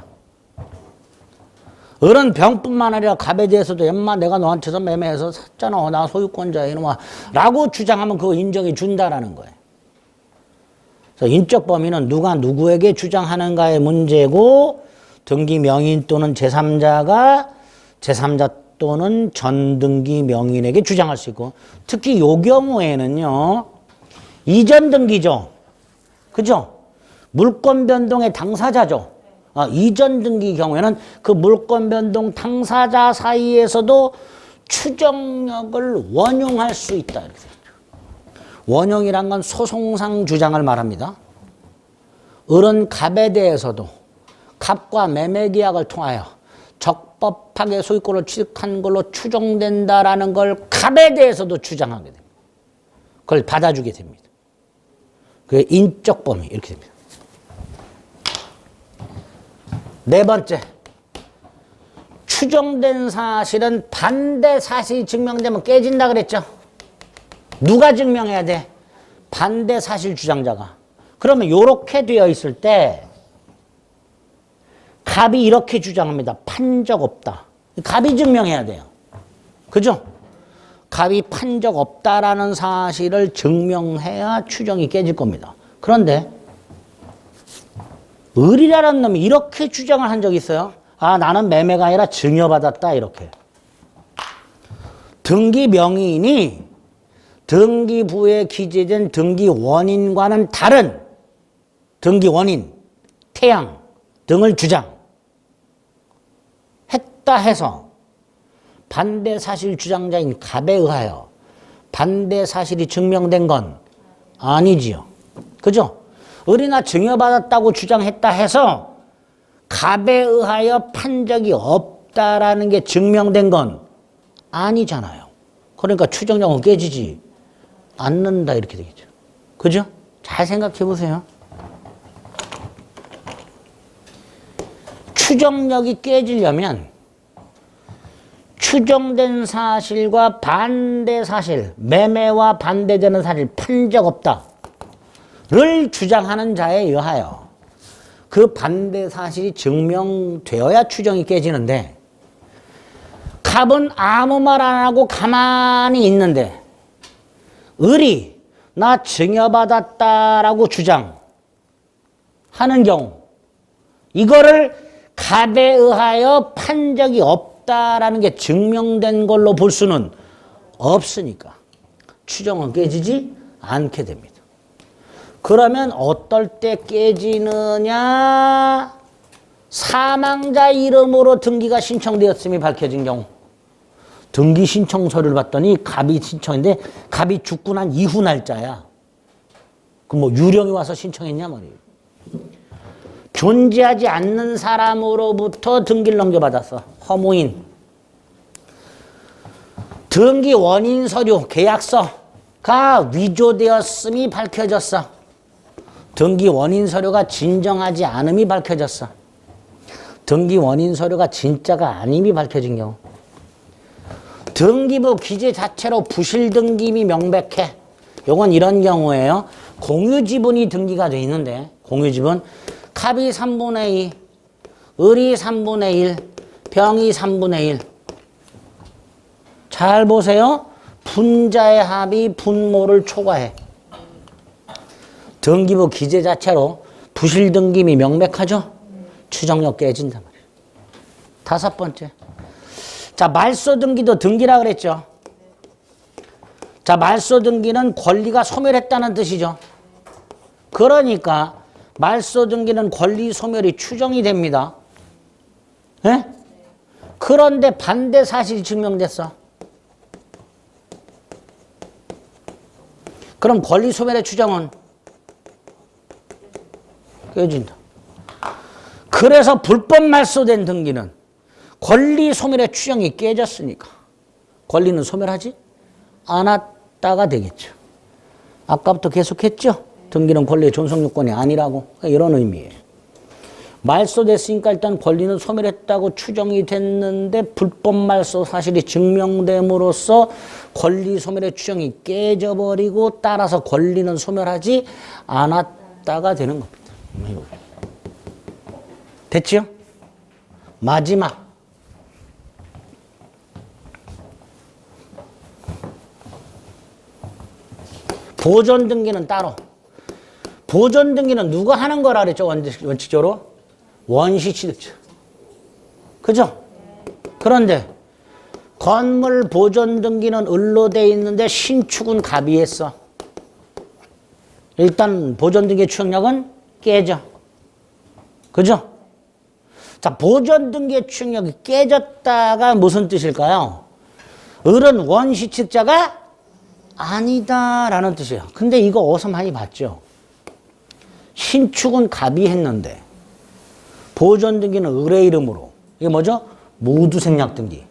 을은 병뿐만 아니라 갑에 대해서도 엄마 내가 너한테서 매매해서 샀잖아. 나 소유권자야 이놈아 라고 주장하면 그거 인정해 준다라는 거예요. 그래서 인적 범위는 누가 누구에게 주장하는가의 문제고 등기 명의인 또는 제3자가 제3자 또는 전등기 명의인에게 주장할 수 있고 특히 이 경우에는요. 이전 등기죠. 그죠? 물권 변동의 당사자죠. 이전 등기 경우에는 그 물권 변동 당사자 사이에서도 추정력을 원용할 수 있다. 이렇게 되죠. 원용이란 건 소송상 주장을 말합니다. 을은 갑에 대해서도 갑과 매매 계약을 통하여 적법하게 소유권을 취득한 걸로 추정된다라는 걸 갑에 대해서도 주장하게 됩니다. 그걸 받아주게 됩니다. 그게 인적 범위 이렇게 됩니다. 네 번째, 추정된 사실은 반대 사실이 증명되면 깨진다 그랬죠. 누가 증명해야 돼? 반대 사실 주장자가. 그러면 이렇게 되어 있을 때 갑이 이렇게 주장합니다. 판 적 없다. 갑이 증명해야 돼요. 그죠? 갑이 판 적 없다라는 사실을 증명해야 추정이 깨질 겁니다. 그런데 을이라는 놈이 이렇게 주장을 한 적이 있어요. 아, 나는 매매가 아니라 증여받았다 이렇게. 등기 명의인이 등기부에 기재된 등기 원인과는 다른 등기 원인, 태양 등을 주장했다 해서 반대 사실 주장자인 갑에 의하여 반대 사실이 증명된 건 아니지요. 그죠? 을이나 증여받았다고 주장했다 해서 갑에 의하여 판 적이 없다라는 게 증명된 건 아니잖아요. 그러니까 추정력은 깨지지 않는다 이렇게 되겠죠. 그죠? 잘 생각해 보세요. 추정력이 깨지려면 추정된 사실과 반대 사실, 매매와 반대되는 사실, 판 적 없다를 주장하는 자에 의하여 그 반대 사실이 증명되어야 추정이 깨지는데 갑은 아무 말 안 하고 가만히 있는데 을이 나 증여받았다라고 주장하는 경우 이거를 갑에 의하여 판 적이 없다라는 게 증명된 걸로 볼 수는 없으니까 추정은 깨지지 않게 됩니다. 그러면 어떨 때 깨지느냐? 사망자 이름으로 등기가 신청되었음이 밝혀진 경우. 등기 신청 서류를 봤더니 갑이 신청인데 갑이 죽고 난 이후 날짜야. 그 뭐 유령이 와서 신청했냐 말이에요. 존재하지 않는 사람으로부터 등기를 넘겨받았어. 허무인. 등기 원인 서류, 계약서가 위조되었음이 밝혀졌어. 등기 원인 서류가 진정하지 않음이 밝혀졌어. 등기 원인 서류가 진짜가 아님이 밝혀진 경우. 등기부 기재 자체로 부실 등기임이 명백해. 요건 이런 경우에요. 공유지분이 등기가 돼 있는데 공유지분 갑이 3분의 2, 을이 3분의 1, 병이 3분의 1. 잘 보세요. 분자의 합이 분모를 초과해. 등기부 기재 자체로 부실 등기임이 명백하죠? 추정력 깨진단 말이에요. 다섯 번째. 자, 말소 등기도 등기라 그랬죠? 자, 말소 등기는 권리가 소멸했다는 뜻이죠. 그러니까 말소 등기는 권리 소멸이 추정이 됩니다. 예? 그런데 반대 사실이 증명됐어. 그럼 권리 소멸의 추정은 깨진다. 그래서 불법 말소된 등기는 권리 소멸의 추정이 깨졌으니까 권리는 소멸하지 않았다가 되겠죠. 아까부터 계속했죠. 등기는 권리의 존속 요건이 아니라고. 이런 의미예요. 말소됐으니까 일단 권리는 소멸했다고 추정이 됐는데 불법 말소 사실이 증명됨으로써 권리 소멸의 추정이 깨져버리고 따라서 권리는 소멸하지 않았다가 되는 겁니다. 됐죠? 마지막. 보존 등기는 따로. 보존 등기는 누가 하는 거라 그랬죠? 원칙적으로? 원시 취득자. 그죠? 그런데 건물 보존 등기는 을로 돼 있는데 신축은 갑이 했어. 일단 보존 등기의 추정력은 깨져. 그죠? 자, 보존 등기의 추정력이 깨졌다가 무슨 뜻일까요? 을은 원시 취득자가 아니다라는 뜻이에요. 근데 이거 어디서 많이 봤죠? 신축은 갑이 했는데 보존 등기는 을의 이름으로. 이게 뭐죠? 모두 생략 등기.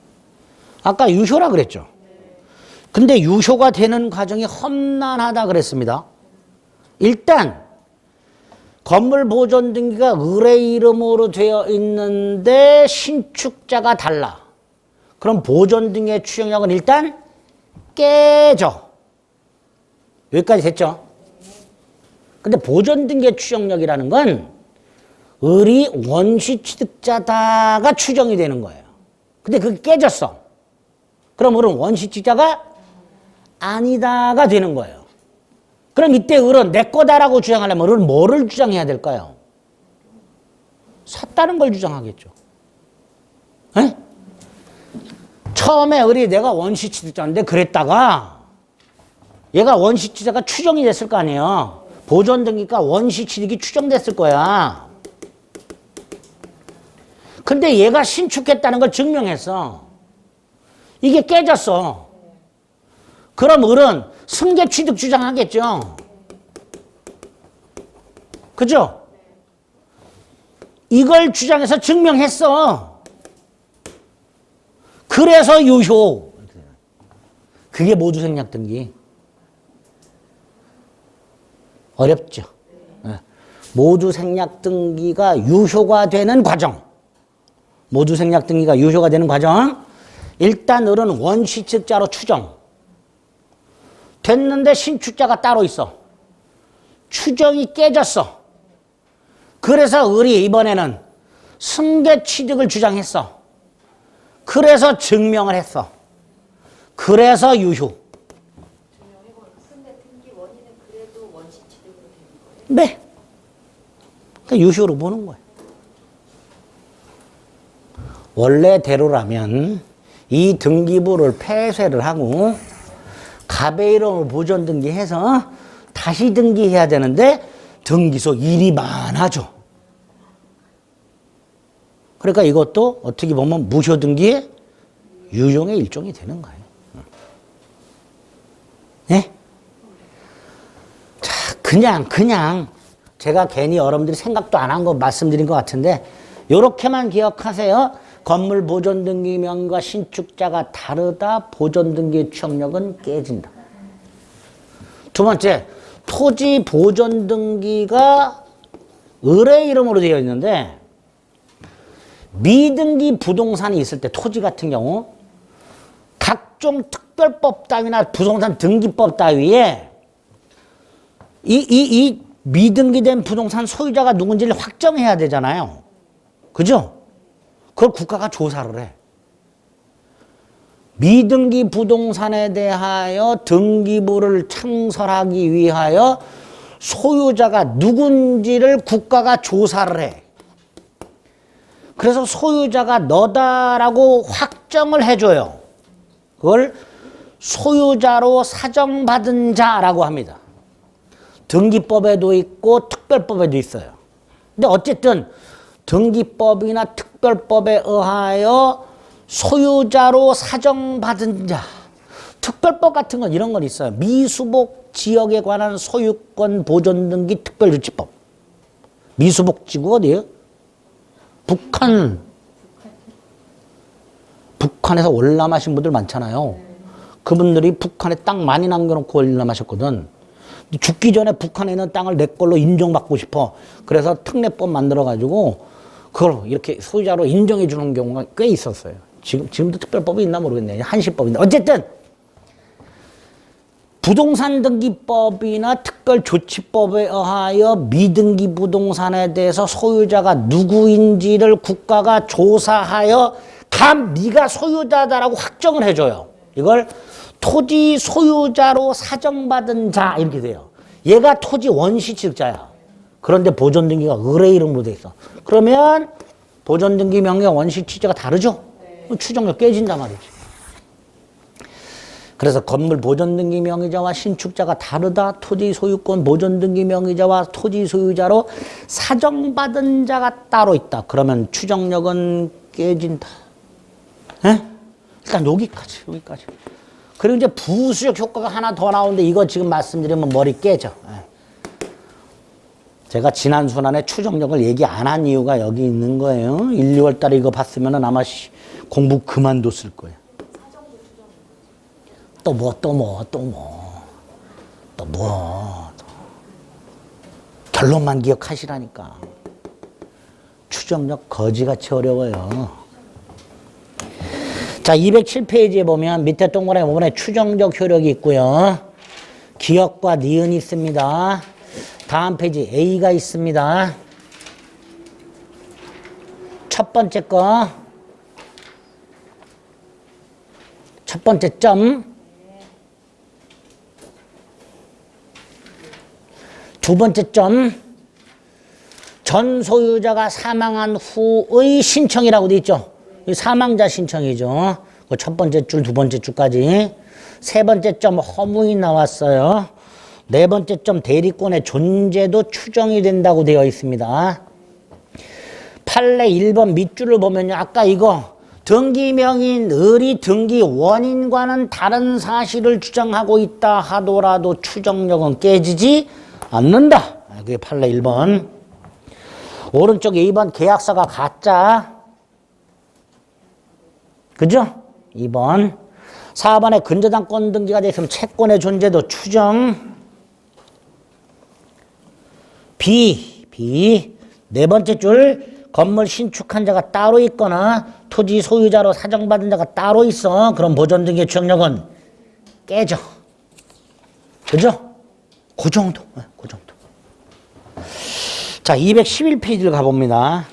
아까 유효라 그랬죠? 근데 유효가 되는 과정이 험난하다 그랬습니다. 일단 건물 보존 등기가 을의 이름으로 되어 있는데 신축자가 달라. 그럼 보존 등기의 추정력은 일단 깨져. 여기까지 됐죠? 근데 보존 등기의 추정력이라는 건 을이 원시 취득자다가 추정이 되는 거예요. 근데 그게 깨졌어. 그럼 을은 원시 취득자가 아니다가 되는 거예요. 그럼 이때 을은 내 거다라고 주장하려면 을은 뭐를 주장해야 될까요? 샀다는 걸 주장하겠죠. 에? 처음에 우리 내가 원시취득자인데 그랬다가 얘가 원시취득자가 추정이 됐을 거 아니에요. 보존등기가 원시취득이 추정됐을 거야. 근데 얘가 신축했다는 걸 증명했어. 이게 깨졌어. 그럼 을은 승계취득 주장하겠죠. 그죠? 이걸 주장해서 증명했어. 그래서 유효. 그게 모두생략등기. 어렵죠. 모두생략등기가 유효가 되는 과정. 모두생략등기가 유효가 되는 과정. 일단 을은 원시측자로 추정. 됐는데 신축자가 따로 있어. 추정이 깨졌어. 그래서 을이 이번에는 승계취득을 주장했어. 그래서 증명을 했어. 그래서 유효. 승계 등기 원인은 그래도 원시취득으로 되는 거예요? 네. 그러니까 유효로 보는 거예요. 원래대로라면 이 등기부를 폐쇄를 하고 갑의 이름을 보존 등기해서 다시 등기해야 되는데 등기소 일이 많아져. 그러니까 이것도 어떻게 보면 무효 등기의 유용의 일종이 되는 거예요. 네? 자, 그냥 제가 괜히 여러분들이 생각도 안 한 거 말씀드린 것 같은데 요렇게만 기억하세요. 건물 보존등기명과 신축자가 다르다. 보존등기 추정력은 깨진다. 두 번째, 토지 보존등기가 을의 이름으로 되어 있는데 미등기 부동산이 있을 때 토지 같은 경우 각종 특별법 따위나 부동산 등기법 따위에 이 미등기된 부동산 소유자가 누군지를 확정해야 되잖아요. 그죠? 그걸 국가가 조사를 해. 미등기 부동산에 대하여 등기부를 창설하기 위하여 소유자가 누군지를 국가가 조사를 해. 그래서 소유자가 너다라고 확정을 해줘요. 그걸 소유자로 사정받은 자라고 합니다. 등기법에도 있고 특별법에도 있어요. 근데 어쨌든 등기법이나 특별법에 의하여 소유자로 사정받은 자. 특별법 같은 건 이런 건 있어요. 미수복 지역에 관한 소유권 보존 등기 특별조치법. 미수복 지구 어디예요? 북한에서 월남하신 분들 많잖아요. 그분들이 북한에 땅 많이 남겨놓고 월남하셨거든. 죽기 전에 북한에 있는 땅을 내 걸로 인정받고 싶어. 그래서 특례법 만들어가지고 그걸 이렇게 소유자로 인정해 주는 경우가 꽤 있었어요. 지금도 특별법이 있나 모르겠네요. 한시법인데. 어쨌든 부동산 등기법이나 특별조치법에 의하여 미등기 부동산에 대해서 소유자가 누구인지를 국가가 조사하여 네가 소유자다라고 확정을 해줘요. 이걸 토지 소유자로 사정받은 자 이렇게 돼요. 얘가 토지 원시취득자야. 그런데 보존등기가 을의 이름으로 돼 있어. 그러면 보존등기 명령 원시취득자가 다르죠? 네. 추정력 깨진단 말이지. 그래서 건물 보존등기 명의자와 신축자가 다르다. 토지 소유권 보존등기 명의자와 토지 소유자로 사정받은 자가 따로 있다. 그러면 추정력은 깨진다. 에? 일단 여기까지. 그리고 이제 부수적 효과가 하나 더 나오는데 이거 지금 말씀드리면 머리 깨져. 제가 지난 순환에 추정력을 얘기 안 한 이유가 여기 있는 거예요. 1, 2월 달에 이거 봤으면 아마 공부 그만뒀을 거예요. 또 결론만 기억하시라니까. 추정력 거지같이 어려워요. 자, 207페이지에 보면 밑에 동그라미 부분에 추정적 효력이 있고요. 기억과 니은이 있습니다. 다음 페이지 A가 있습니다. 첫 번째 거. 첫 번째 점. 두 번째 점. 전 소유자가 사망한 후의 신청이라고 돼 있죠. 사망자 신청이죠. 그 첫 번째 줄, 두 번째 줄까지. 세 번째 점 허무이 나왔어요. 네 번째 점 대리권의 존재도 추정이 된다고 되어 있습니다. 판례 1번 밑줄을 보면요. 아까 이거 등기명인 을이 등기 원인과는 다른 사실을 주장하고 있다 하더라도 추정력은 깨지지 않는다. 그게 판례 1번. 오른쪽에 2번 계약서가 가짜. 그죠? 2번. 4번에 근저당권 등기가 되어 있으면 채권의 존재도 추정. B. 네 번째 줄. 건물 신축한 자가 따로 있거나 토지 소유자로 사정받은 자가 따로 있어. 그럼 보존 등기의 추정력은 깨져. 그죠? 그 정도. 그 정도. 자, 211페이지를 가봅니다.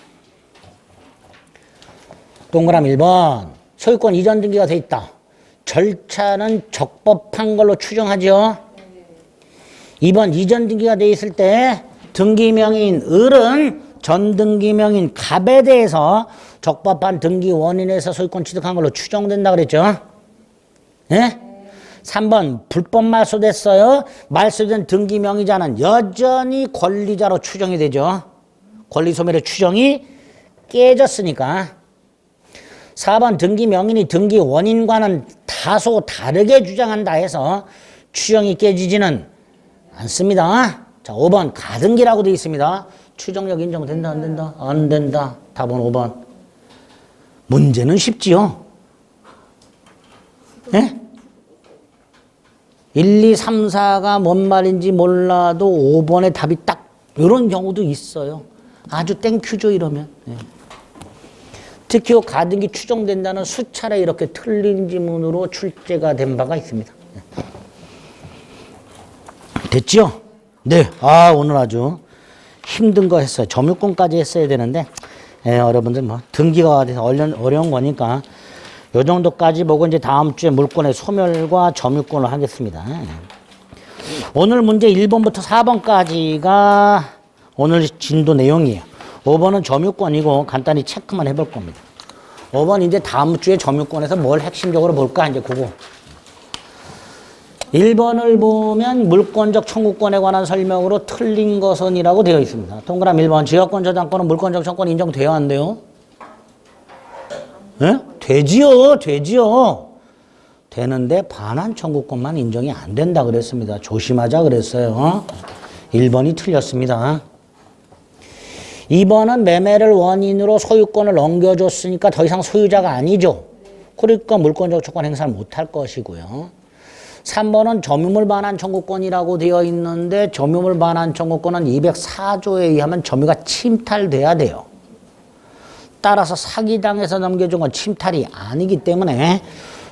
동그라미 1번. 소유권 이전 등기가 돼 있다. 절차는 적법한 걸로 추정하죠. 2번 이전 등기가 돼 있을 때 등기명인 을은 전 등기명인 갑에 대해서 적법한 등기 원인에서 소유권 취득한 걸로 추정된다 그랬죠. 예? 3번 불법 말소됐어요. 말소된 등기명의자는 여전히 권리자로 추정이 되죠. 권리소멸의 추정이 깨졌으니까. 4번 등기명인이 등기 원인과는 다소 다르게 주장한다 해서 추정이 깨지지는 않습니다. 자, 5번 가등기라고 되어 있습니다. 추정력 인정된다 안 된다? 안 된다. 답은 5번. 문제는 쉽지요. 예? 1, 2, 3, 4가 뭔 말인지 몰라도 5번의 답이 딱 이런 경우도 있어요. 아주 땡큐죠 이러면. 예. 특히 가등기 추정된다는 수차례 이렇게 틀린 지문으로 출제가 된 바가 있습니다. 됐죠? 네. 오늘 아주 힘든 거 했어요. 점유권까지 했어야 되는데, 여러분들 등기가 돼서 어려운 거니까 요 정도까지 보고 이제 다음 주에 물권의 소멸과 점유권을 하겠습니다. 오늘 문제 1번부터 4번까지가 오늘 진도 내용이에요. 5번은 점유권이고 간단히 체크만 해볼 겁니다. 5번 이제 다음 주에 점유권에서 뭘 핵심적으로 볼까 이제 그거. 1번을 보면 물권적 청구권에 관한 설명으로 틀린 것은이라고 되어 있습니다. 동그라미 1번 지역권 저당권은 물권적 청구권 인정돼야 안 돼요? 예? 되지요. 되는데 반환 청구권만 인정이 안 된다 그랬습니다. 조심하자 그랬어요. 1번이 틀렸습니다. 2번은 매매를 원인으로 소유권을 넘겨줬으니까 더 이상 소유자가 아니죠. 그러니까 물권적 청구권 행사를 못할 것이고요. 3번은 점유물 반환 청구권이라고 되어 있는데 점유물 반환 청구권은 204조에 의하면 점유가 침탈돼야 돼요. 따라서 사기당해서 넘겨준 건 침탈이 아니기 때문에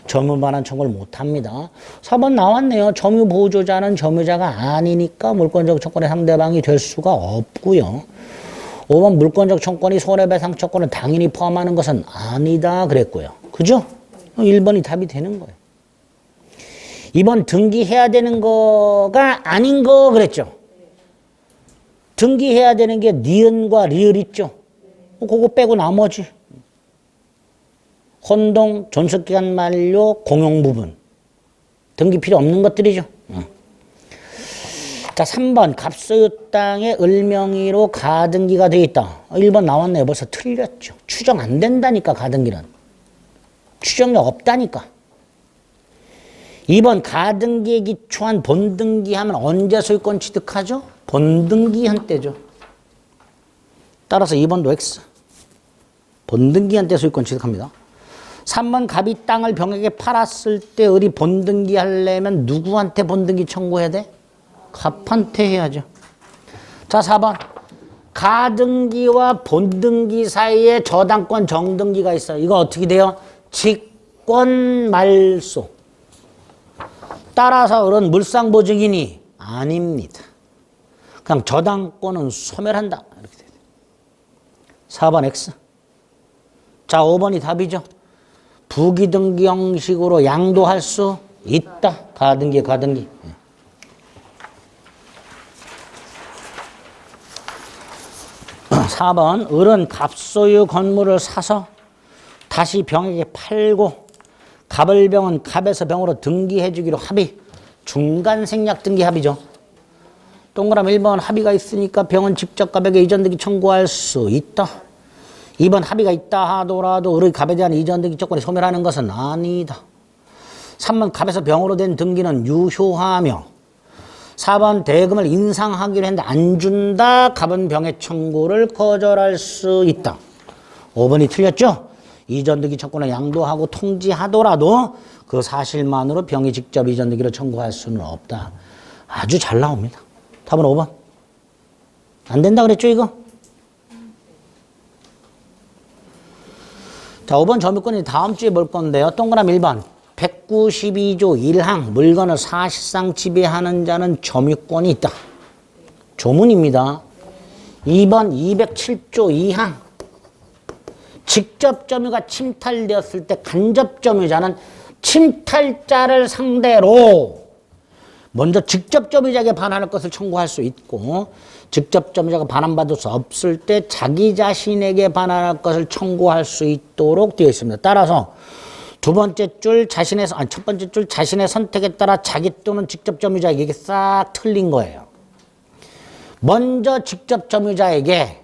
점유물 반환 청구를 못합니다. 4번 나왔네요. 점유 보조자는 점유자가 아니니까 물권적 청구권의 상대방이 될 수가 없고요. 5번 물권적 청구권이 손해배상 청구권을 당연히 포함하는 것은 아니다 그랬고요. 그죠? 1번이 답이 되는 거예요. 2번 등기해야 되는 거가 아닌 거 그랬죠. 등기해야 되는 게 니은과 리을 있죠. 그거 빼고 나머지 혼동, 존속기간 만료, 공용 부분 등기 필요 없는 것들이죠. 자, 3번 갑소유 땅에 을명의로 가등기가 되어 있다. 1번 나왔네요. 벌써 틀렸죠. 추정 안 된다니까 가등기는. 추정력 없다니까. 2번 가등기에 기초한 본등기하면 언제 소유권 취득하죠? 본등기한 때죠. 따라서 2번도 X. 본등기한 때 소유권 취득합니다. 3번 갑이 땅을 병에게 팔았을 때 을이 본등기 하려면 누구한테 본등기 청구해야 돼? 갑한테 해야죠. 자, 4번. 가등기와 본등기 사이에 저당권 정등기가 있어요. 이거 어떻게 돼요? 직권 말소. 따라서 을은 물상보증인이 아닙니다. 그냥 저당권은 소멸한다. 이렇게 돼요. 4번 X. 자, 5번이 답이죠. 부기등기 형식으로 양도할 수 있다. 가등기. 4번 을은 갑소유 건물을 사서 다시 병에게 팔고 갑을병은 갑에서 병으로 등기해주기로 합의. 중간 생략 등기 합의죠. 동그라미 1번 합의가 있으니까 병은 직접 갑에게 이전등기 청구할 수 있다. 2번 합의가 있다 하더라도 을의 갑에 대한 이전등기 조건이 소멸하는 것은 아니다. 3번 갑에서 병으로 된 등기는 유효하며 4번 대금을 인상하기로 했는데 안 준다. 갑은 병의 청구를 거절할 수 있다. 5번이 틀렸죠? 이전등기 청구는 양도하고 통지하더라도 그 사실만으로 병이 직접 이전등기를 청구할 수는 없다. 아주 잘 나옵니다. 답은 5번. 안 된다 그랬죠 이거? 자, 5번 점유권이 다음 주에 볼 건데요. 동그라미 1번. 192조 1항 물건을 사실상 지배하는 자는 점유권이 있다. 조문입니다. 2번 207조 2항 직접 점유가 침탈되었을 때 간접 점유자는 침탈자를 상대로 먼저 직접 점유자에게 반환할 것을 청구할 수 있고 직접 점유자가 반환받을 수 없을 때 자기 자신에게 반환할 것을 청구할 수 있도록 되어 있습니다. 따라서 첫 번째 줄 자신의 선택에 따라 자기 또는 직접 점유자에게 이게 싹 틀린 거예요. 먼저 직접 점유자에게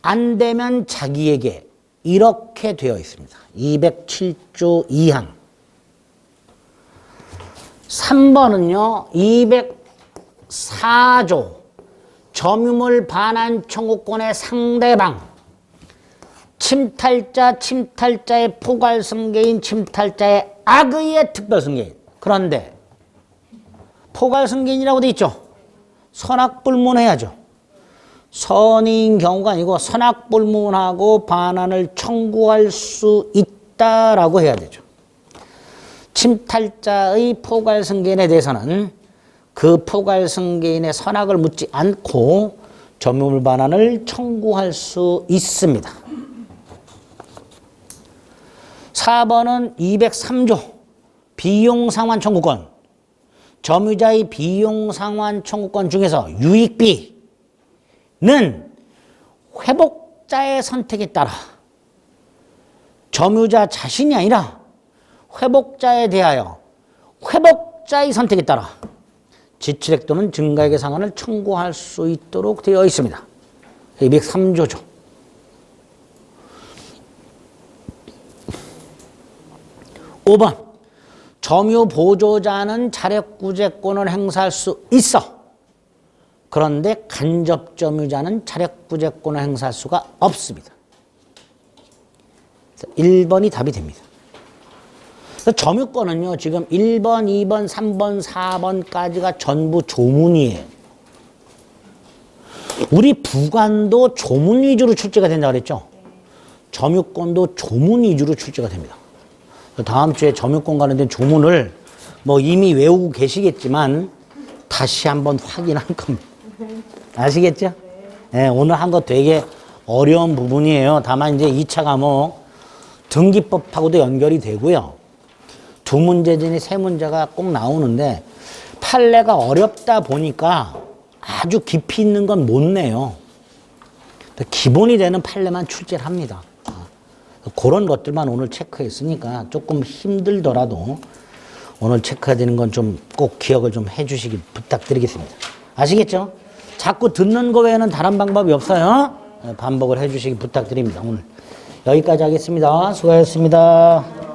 안 되면 자기에게 이렇게 되어 있습니다. 207조 2항. 3번은요. 204조 점유물 반환 청구권의 상대방 침탈자의 포괄승계인 침탈자의 악의의 특별승계인. 그런데 포괄승계인이라고 돼 있죠. 선악불문해야죠. 선인 경우가 아니고 선악불문하고 반환을 청구할 수 있다라고 해야 되죠. 침탈자의 포괄승계인에 대해서는 그 포괄승계인의 선악을 묻지 않고 점유물 반환을 청구할 수 있습니다. 4번은 203조 비용상환 청구권. 점유자의 비용상환 청구권 중에서 유익비는 회복자의 선택에 따라 점유자 자신이 아니라 회복자에 대하여 회복자의 선택에 따라 지출액 또는 증가액의 상환을 청구할 수 있도록 되어 있습니다. 203조죠. 5번 점유 보조자는 차력구제권을 행사할 수 있어. 그런데 간접 점유자는 차력구제권을 행사할 수가 없습니다. 1번이 답이 됩니다. 점유권은요, 지금 1번, 2번, 3번, 4번까지가 전부 조문이에요. 우리 부관도 조문 위주로 출제가 된다고 그랬죠? 점유권도 조문 위주로 출제가 됩니다. 다음 주에 점유권 관련된 조문을 뭐 이미 외우고 계시겠지만 다시 한번 확인할 겁니다. 아시겠죠? 네, 오늘 한 거 되게 어려운 부분이에요. 다만 이제 2차 과목 등기법하고도 연결이 되고요. 두 문제진이 세 문제가 꼭 나오는데 판례가 어렵다 보니까 아주 깊이 있는 건 못 내요. 기본이 되는 판례만 출제를 합니다. 그런 것들만 오늘 체크했으니까 조금 힘들더라도 오늘 체크해야 되는 건 좀 꼭 기억을 좀 해주시길 부탁드리겠습니다. 아시겠죠? 자꾸 듣는 거 외에는 다른 방법이 없어요. 반복을 해주시기 부탁드립니다. 오늘 여기까지 하겠습니다. 수고하셨습니다.